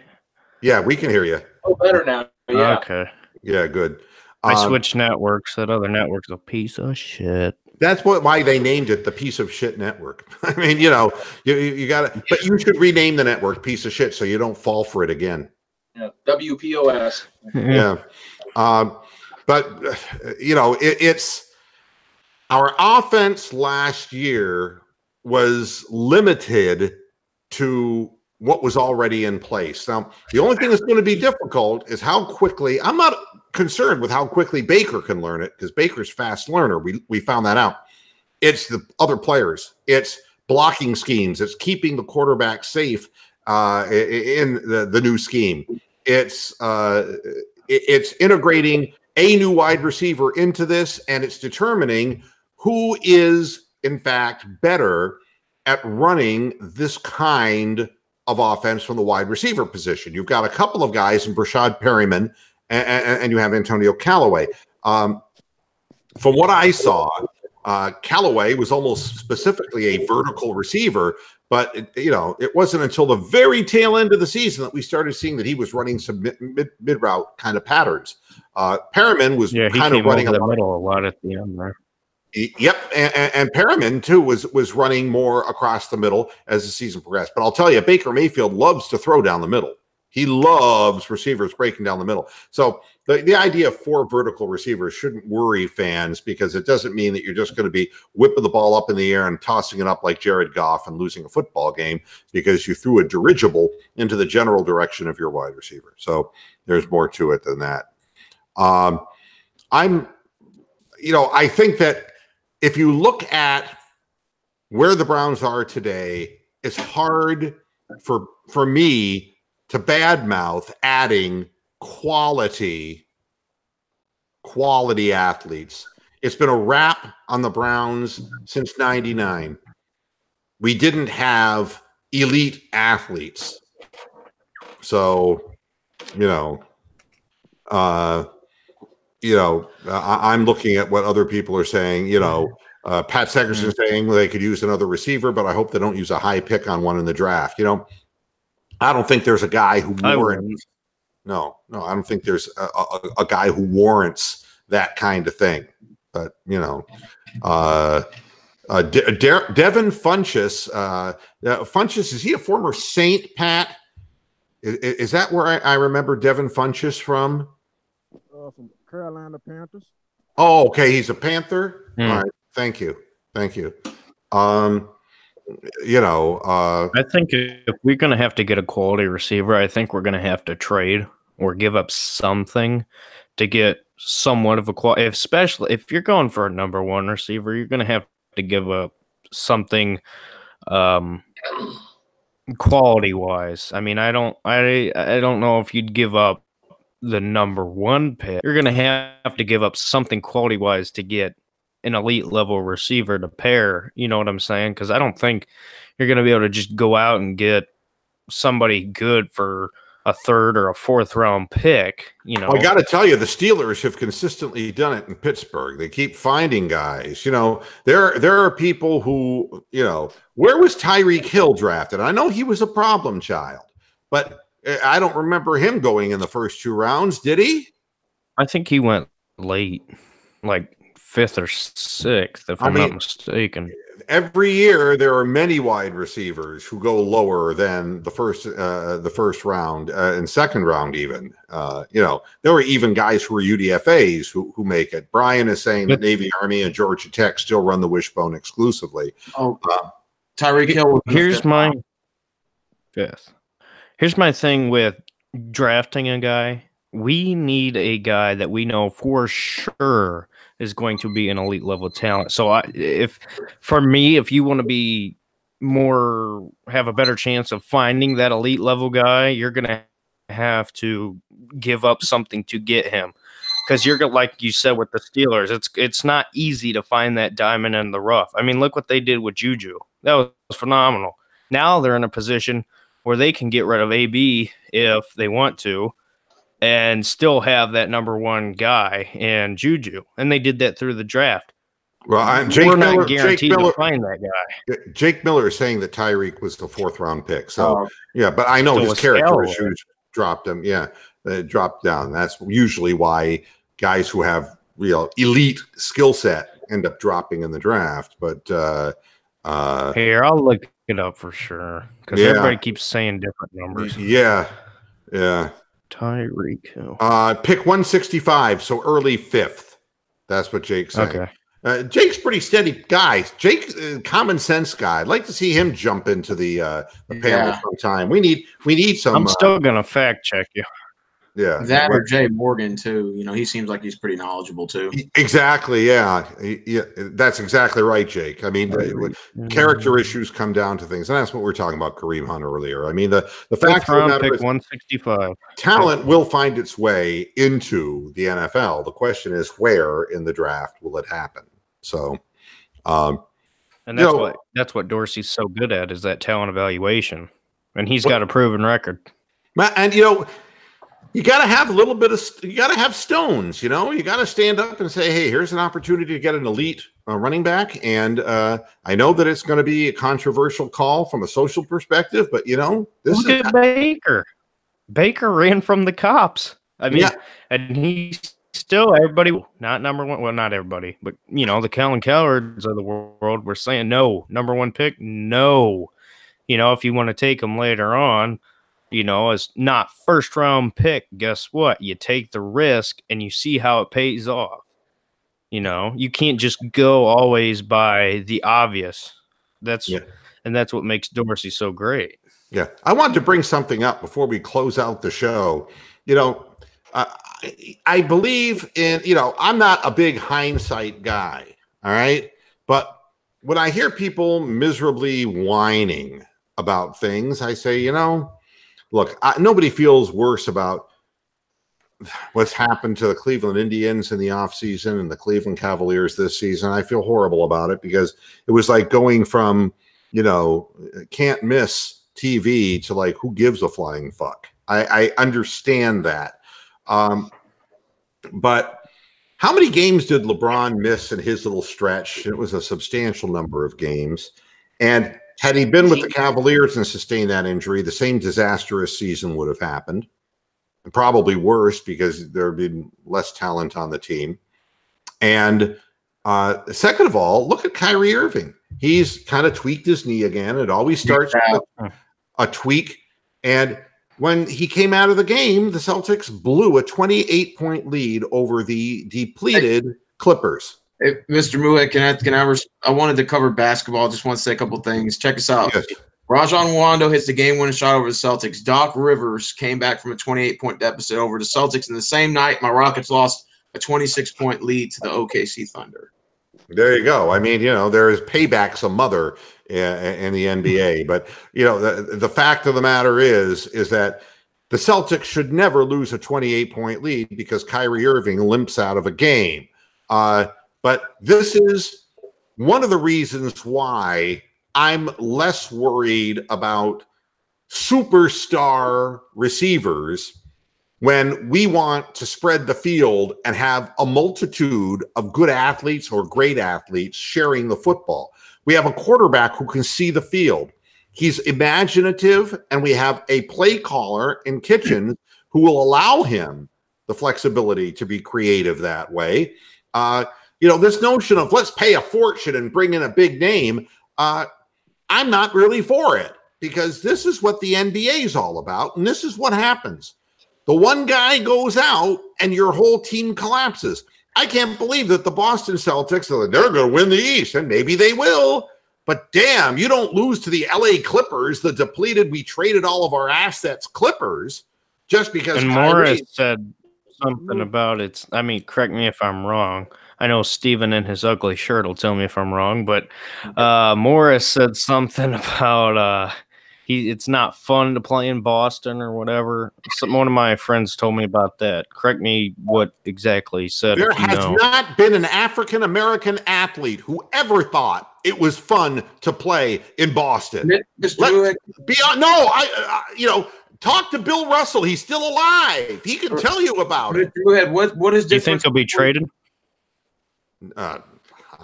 Yeah, we can hear you. Oh, better now. Yeah. Okay. Yeah, good. I switched networks. That other network's a piece of shit. That's why they named it the piece of shit network. I mean, you got to, but you should rename the network piece of shit so you don't fall for it again. Yeah, WPOS. Yeah. But, it's our offense last year was limited to what was already in place. Now, the only thing that's going to be difficult is how quickly. I'm not concerned with how quickly Baker can learn it, because Baker's a fast learner. We found that out. It's the other players. It's blocking schemes. It's keeping the quarterback safe in the new scheme. It's integrating a new wide receiver into this, and it's determining who is, in fact, better at running this kind of offense from the wide receiver position. You've got a couple of guys in Brashad Perryman, and you have Antonio Callaway. From what I saw, Callaway was almost specifically a vertical receiver, but it wasn't until the very tail end of the season that we started seeing that he was running some mid route kind of patterns. Perriman was kind of running the middle a lot at the end there. Yep, and Perriman too was running more across the middle as the season progressed. But I'll tell you, Baker Mayfield loves to throw down the middle. He loves receivers breaking down the middle. So the idea of 4 vertical receivers shouldn't worry fans, because it doesn't mean that you're just going to be whipping the ball up in the air and tossing it up like Jared Goff and losing a football game because you threw a dirigible into the general direction of your wide receiver. So there's more to it than that. I think that if you look at where the Browns are today, it's hard for me to badmouth adding quality athletes. It's been a wrap on the Browns since '99. We didn't have elite athletes. So, I'm looking at what other people are saying. Pat Segerson saying they could use another receiver, but I hope they don't use a high pick on one in the draft. I don't think there's a guy who warrants. No, I don't think there's a guy who warrants that kind of thing. But Devin Funchess, Funchess, is he a former Saint, Pat? Is that where I remember Devin Funchess from? From Carolina Panthers. Oh, okay, he's a Panther. All right, thank you. I think if we're going to have to get a quality receiver, I think we're going to have to trade or give up something to get somewhat of a quality. Especially if you're going for a number 1 receiver, you're going to have to give up something quality wise. I mean, I don't know if you'd give up the number 1 pick. You're going to have to give up something quality wise to get an elite level receiver to pair. You know what I'm saying? Because I don't think you're going to be able to just go out and get somebody good for a 3rd or a 4th round pick. I got to tell you, the Steelers have consistently done it in Pittsburgh. They keep finding guys. There are people who, where was Tyreek Hill drafted? I know he was a problem child, but I don't remember him going in the first 2 rounds. Did he? I think he went late, like 5th or 6th, if I'm not mistaken. Every year there are many wide receivers who go lower than the first round and 2nd round even. There were even guys who were UDFAs who make it. Brian is saying that Navy, Army, and Georgia Tech still run the wishbone exclusively. Tyreek Hill. Here's my 5th. Here's my thing with drafting a guy. We need a guy that we know for sure is going to be an elite level talent. So if you want to be have a better chance of finding that elite level guy, you're going to have to give up something to get him. Because you're like you said with the Steelers, it's not easy to find that diamond in the rough. I mean, look what they did with Juju. That was phenomenal. Now they're in a position where they can get rid of AB if they want to, and still have that number one guy in Juju. And they did that through the draft. Well, we're not guaranteed to find that guy. Jake Miller is saying that Tyreek was the 4th round pick. So yeah, but I know his character issues dropped him. Yeah, dropped down. That's usually why guys who have real elite skill set end up dropping in the draft. But here, I'll look it up for sure because everybody keeps saying different numbers. Yeah. Tyreek Hill. Pick 165, so early 5th. That's what Jake's saying. Okay. Jake's pretty steady guy. Jake's common sense guy. I'd like to see him jump into the panel sometime. We need some. I'm still gonna fact check you. Yeah, that or Jay Morgan too. You know, he seems like he's pretty knowledgeable too. Exactly. Yeah, that's exactly right, Jake. I mean, character issues come down to things, and that's what we were talking about Kareem Hunt earlier. I mean, the fact of the matter is, 165 talent will find its way into the NFL. The question is, where in the draft will it happen? So, and that's what Dorsey's so good at, is that talent evaluation, and he's got a proven record. And you got to have a little bit of, you got to have stones, you got to stand up and say, hey, here's an opportunity to get an elite running back. And I know that it's going to be a controversial call from a social perspective, but this Look at Baker. Baker ran from the cops. I mean, and he still, everybody, not number one. Well, not everybody, but the Kellen Kellards of the world were saying no, number one pick. No, if you want to take him later on, as not first round pick, guess what? You take the risk and you see how it pays off. You can't just go always by the obvious. And that's what makes Dorsey so great. Yeah. I wanted to bring something up before we close out the show. I believe in, I'm not a big hindsight guy. All right. But when I hear people miserably whining about things, I say, look, nobody feels worse about what's happened to the Cleveland Indians in the offseason and the Cleveland Cavaliers this season. I feel horrible about it because it was like going from, can't miss TV to like, who gives a flying fuck? I understand that. But how many games did LeBron miss in his little stretch? It was a substantial number of games. And had he been with the Cavaliers and sustained that injury, the same disastrous season would have happened. And probably worse because there would be less talent on the team. And second of all, look at Kyrie Irving. He's kind of tweaked his knee again. It always starts with a tweak. And when he came out of the game, the Celtics blew a 28-point lead over the depleted Clippers. Hey, Mr. Muet, I wanted to cover basketball. Just want to say a couple things. Check us out. Yes. Rajon Rondo hits the game-winning shot over the Celtics. Doc Rivers came back from a 28-point deficit over the Celtics. And the same night, my Rockets lost a 26-point lead to the OKC Thunder. There you go. I mean, there is payback's a mother in the NBA. But, the fact of the matter is that the Celtics should never lose a 28-point lead because Kyrie Irving limps out of a game. But this is one of the reasons why I'm less worried about superstar receivers when we want to spread the field and have a multitude of good athletes or great athletes sharing the football. We have a quarterback who can see the field. He's imaginative, and we have a play caller in Kitchens who will allow him the flexibility to be creative that way. This notion of let's pay a fortune and bring in a big name, I'm not really for it because this is what the NBA is all about, and this is what happens. The one guy goes out, and your whole team collapses. I can't believe that the Boston Celtics, they're going to win the East, and maybe they will, but damn, you don't lose to the LA Clippers, the depleted, we traded all of our assets Clippers, just because. And Morris said something about correct me if I'm wrong. I know Steven in his ugly shirt will tell me if I'm wrong, but Morris said something about it's not fun to play in Boston or whatever. One of my friends told me about that. Correct me what exactly he said. There if you has know. not been an African-American athlete who ever thought it was fun to play in Boston. Talk to Bill Russell. He's still alive. He can tell you about it. What is Do you think he'll be traded? I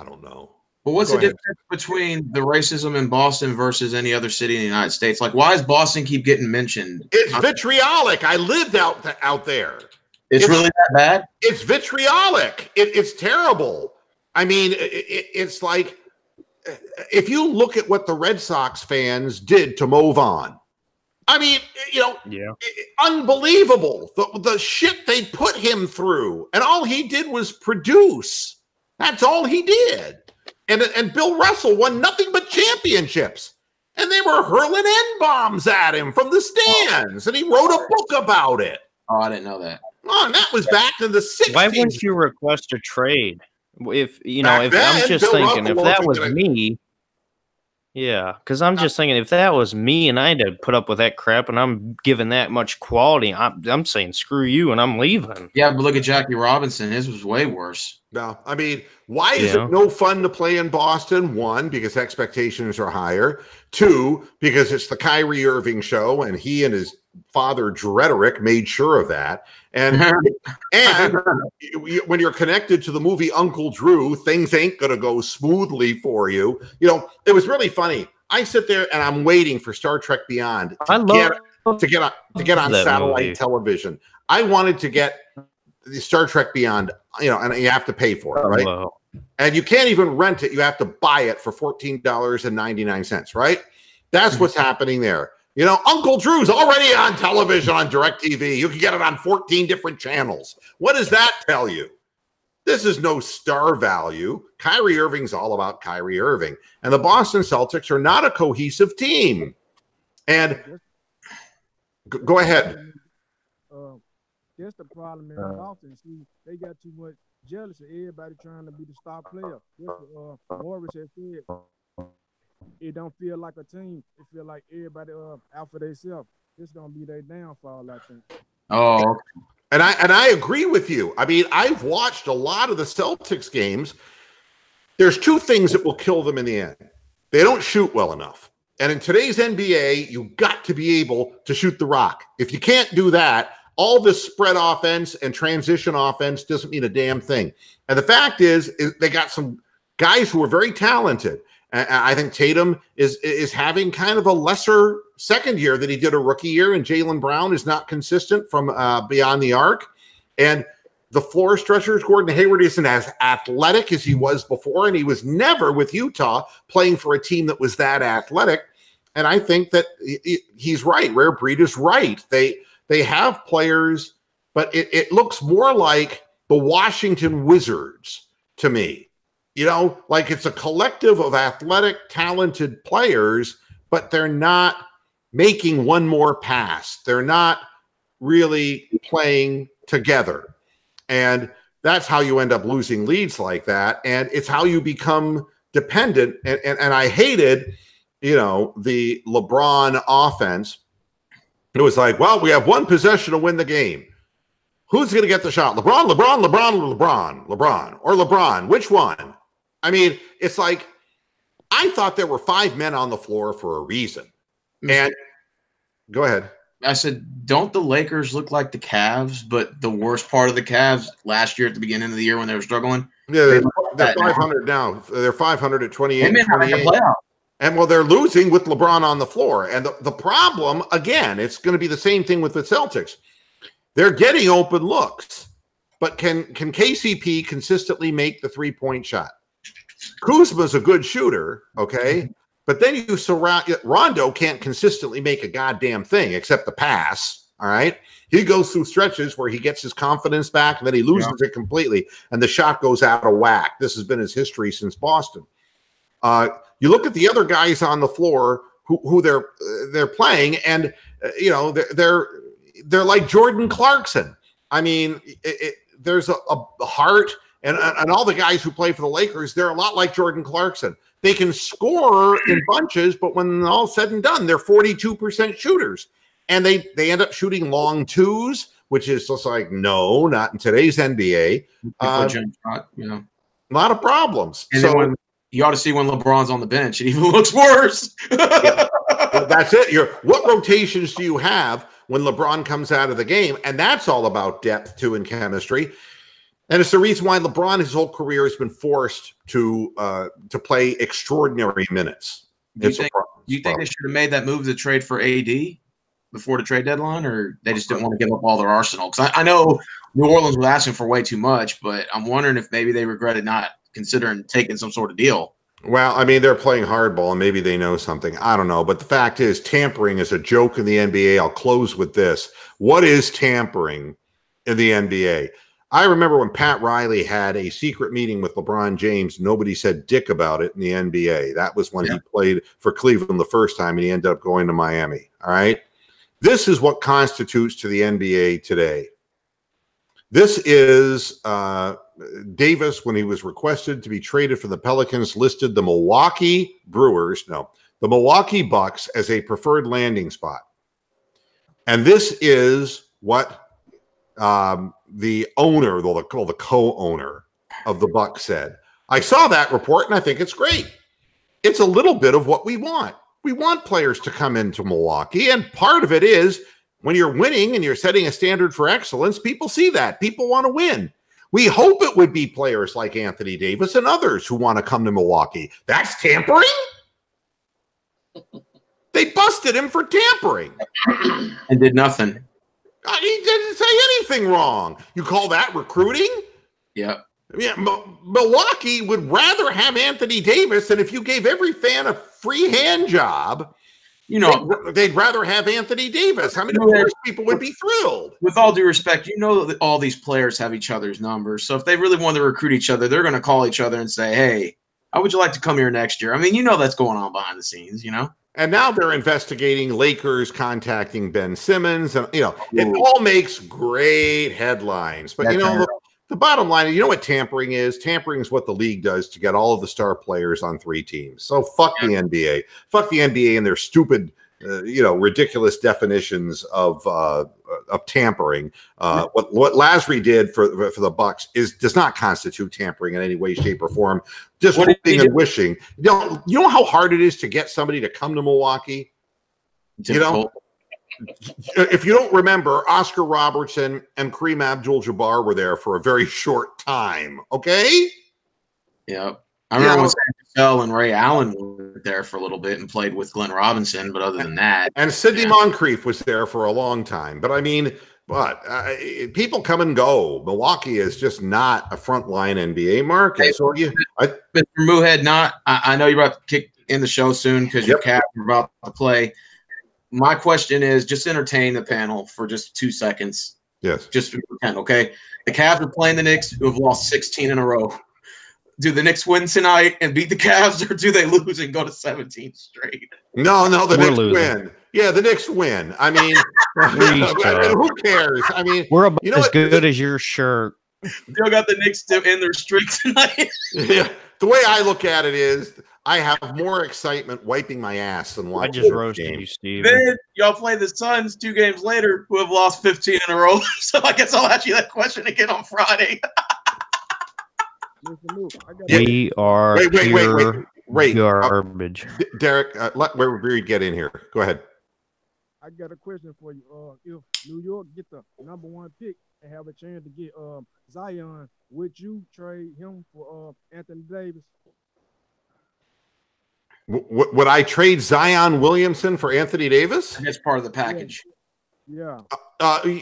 don't know. But what's the difference between the racism in Boston versus any other city in the United States? Like, why does Boston keep getting mentioned? It's vitriolic. I lived out there. It's really that bad? It's vitriolic. It's terrible. I mean, it's like if you look at what the Red Sox fans did to Mo Vaughn, I mean, unbelievable. The shit they put him through, and all he did was produce. That's all he did. And Bill Russell won nothing but championships. And they were hurling N-bombs at him from the stands. And he wrote a book about it. Oh, I didn't know that. Oh, and that was back in the 60s. Why wouldn't you request a trade? If I'm just thinking, if that was me, yeah, because I'm just thinking if that was me and I had to put up with that crap and I'm giving that much quality, I'm saying screw you and I'm leaving. Yeah, but look at Jackie Robinson. His was way worse. No, I mean, why is it no fun to play in Boston? One, because expectations are higher. Two, because it's the Kyrie Irving show, and he and his father Drederick made sure of that. And when you're connected to the movie Uncle Drew, things ain't gonna go smoothly for you. You know, it was really funny. I sit there and I'm waiting for Star Trek Beyond to get on satellite television. I wanted to get the Star Trek Beyond, and you have to pay for it, right? Hello. And you can't even rent it. You have to buy it for $14.99, right? That's what's happening there. You know, Uncle Drew's already on television on DirecTV. You can get it on 14 different channels. What does that tell you? This is no star value. Kyrie Irving's all about Kyrie Irving. And the Boston Celtics are not a cohesive team. And go ahead. That's the problem in Boston. See, they got too much jealousy. Everybody trying to be the star player. Morris has said it don't feel like a team. It feel like everybody out for themselves. It's gonna be their downfall, I think. Oh, and I agree with you. I mean, I've watched a lot of the Celtics games. There's two things that will kill them in the end. They don't shoot well enough. And in today's NBA, you got to be able to shoot the rock. If you can't do that, all this spread offense and transition offense doesn't mean a damn thing. And the fact is they got some guys who are very talented. And I think Tatum is having kind of a lesser second year than he did a rookie year, and Jaylen Brown is not consistent from beyond the arc. And the floor stretchers, Gordon Hayward isn't as athletic as he was before, and he was never with Utah playing for a team that was that athletic. And I think that he's right. Rare Breed is right. They have players, but it looks more like the Washington Wizards to me. You know, like it's a collective of athletic, talented players, but they're not making one more pass. They're not really playing together. And that's how you end up losing leads like that. And it's how you become dependent. And I hated, the LeBron offense. It was like, well, we have one possession to win the game. Who's going to get the shot? LeBron, or LeBron? Which one? I mean, it's like, I thought there were 5 men on the floor for a reason. And go ahead. I said, don't the Lakers look like the Cavs, but the worst part of the Cavs last year at the beginning of the year when they were struggling? Yeah, they're 500 now. They're 500 at 28. And well, they're losing with LeBron on the floor. And the problem, again, it's going to be the same thing with the Celtics. They're getting open looks, but can KCP consistently make the 3-point shot? Kuzma's a good shooter, okay? But then you surround Rondo can't consistently make a goddamn thing except the pass, all right? He goes through stretches where he gets his confidence back and then he loses it completely, and the shot goes out of whack. This has been his history since Boston. You look at the other guys on the floor who they're playing, and they're like Jordan Clarkson. I mean, there's a heart And all the guys who play for the Lakers, they're a lot like Jordan Clarkson. They can score in bunches, but when all's said and done, they're 42% shooters. And they end up shooting long twos, which is just like, no, not in today's NBA. Jump shot, a lot of problems. And so then you ought to see when LeBron's on the bench, it even looks worse. Yeah. Well, that's it. What rotations do you have when LeBron comes out of the game? And that's all about depth, too, and chemistry. And it's the reason why LeBron, his whole career, has been forced to play extraordinary minutes. Do you think they should have made that move to trade for AD before the trade deadline, or they just didn't want to give up all their arsenal? Because I know New Orleans was asking for way too much, but I'm wondering if maybe they regretted not considering taking some sort of deal. Well, I mean, they're playing hardball, and maybe they know something. I don't know. But the fact is, tampering is a joke in the NBA. I'll close with this. What is tampering in the NBA? I remember when Pat Riley had a secret meeting with LeBron James. Nobody said dick about it in the NBA. That was when he played for Cleveland the first time, and he ended up going to Miami. All right? This is what constitutes to the NBA today. This is Davis, when he was requested to be traded for the Pelicans, listed the Milwaukee Bucks as a preferred landing spot. And this is what the owner, the co-owner of the Bucks said. I saw that report, and I think it's great. It's a little bit of what we want. We want players to come into Milwaukee, and part of it is when you're winning and you're setting a standard for excellence, people see that. People want to win. We hope it would be players like Anthony Davis and others who want to come to Milwaukee. That's tampering? They busted him for tampering. And did nothing. He didn't say anything wrong. You call that recruiting? Yeah. Yeah, Milwaukee would rather have Anthony Davis than if you gave every fan a free hand job. You know, they'd rather have Anthony Davis. How many people would be thrilled? With all due respect, you know that all these players have each other's numbers. So if they really want to recruit each other, they're going to call each other and say, hey, how would you like to come here next year? I mean, you know that's going on behind the scenes, you know? And now they're investigating Lakers contacting Ben Simmons. And, you know, it all makes great headlines. But, you know, the bottom line, you know what tampering is? Tampering is what the league does to get all of the star players on 3 teams. So fuck the NBA. Fuck the NBA and their stupid, ridiculous definitions of tampering. What Lasry did for the Bucks does not constitute tampering in any way, shape, or form. Just hoping and wishing. You know how hard it is to get somebody to come to Milwaukee? Difficult. You know? If you don't remember, Oscar Robertson and Kareem Abdul-Jabbar were there for a very short time. Okay. Yeah, I remember when Sam Cassell and Ray Allen were there for a little bit and played with Glenn Robinson. But other than that, and Sidney Moncrief was there for a long time. But I mean, people come and go. Milwaukee is just not a frontline NBA market. Hey, so Mr. Moohead, I know you're about to kick in the show soon because your Cavs are about to play. My question is, just entertain the panel for just 2 seconds. Yes. Just pretend, okay? The Cavs are playing the Knicks, who have lost 16 in a row. Do the Knicks win tonight and beat the Cavs, or do they lose and go to 17 straight? No, the Knicks win. Yeah, the Knicks win. I mean, who cares? I mean, we're about as good as your shirt. Still got the Knicks to end their streak tonight. Yeah. The way I look at it is, I have more excitement wiping my ass than watching. I just roasted you, Steve. Then y'all play the Suns 2 games later, who have lost 15 in a row. So I guess I'll ask you that question again on Friday. We are wait, garbage. Derek, let Reed get in here. Go ahead. I got a question for you. If New York get the #1 pick and have a chance to get Zion, would you trade him for Anthony Davis? Would I trade Zion Williamson for Anthony Davis? That's part of the package. Yeah.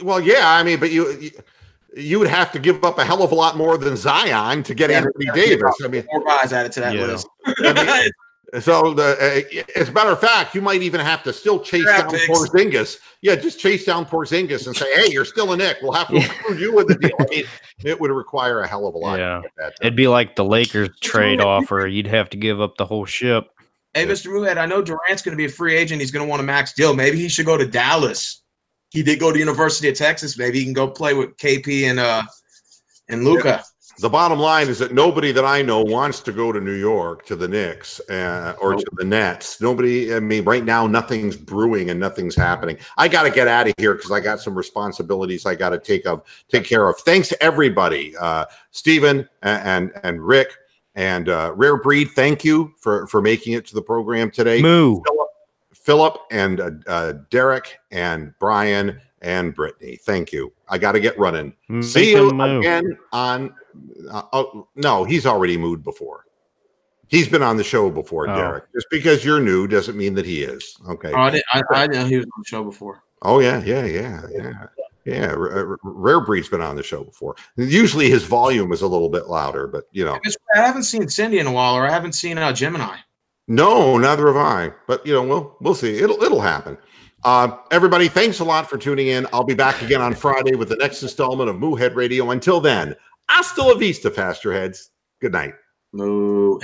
Well, yeah. I mean, but you would have to give up a hell of a lot more than Zion to get Anthony Davis. I mean, 4 guys added to that list. I mean, so, as a matter of fact, you might even have to still chase down Porzingis. Yeah, just chase down Porzingis and say, "Hey, you're still a Knick. We'll have to include you in the deal." I mean, it would require a hell of a lot. Yeah, it'd be like the Lakers trade offer. You'd have to give up the whole ship. Hey, Mr. Moohead, I know Durant's going to be a free agent. He's going to want a max deal. Maybe he should go to Dallas. He did go to University of Texas. Maybe he can go play with KP and Luka. The bottom line is that nobody that I know wants to go to New York to the Knicks or to the Nets. Nobody, I mean, right now, nothing's brewing and nothing's happening. I got to get out of here because I got some responsibilities I got to take care of. Thanks to everybody, Stephen and Rick and Rare Breed. Thank you for making it to the program today. Moo. Philip and Derek and Brian and Brittany. Thank you. I got to get running. See you again on. No, he's already mooed before. He's been on the show before, Derek. Just because you're new doesn't mean that he is. Okay. Oh, I didn't know he was on the show before. Oh yeah. Rare Breed's been on the show before. Usually his volume is a little bit louder, but you know. I haven't seen Cindy in a while, or I haven't seen Gemini. No, neither have I. But you know, we'll see. It'll happen. Everybody, thanks a lot for tuning in. I'll be back again on Friday with the next installment of Moohead Radio. Until then, hasta la vista, fasterheads. Good night. Moo.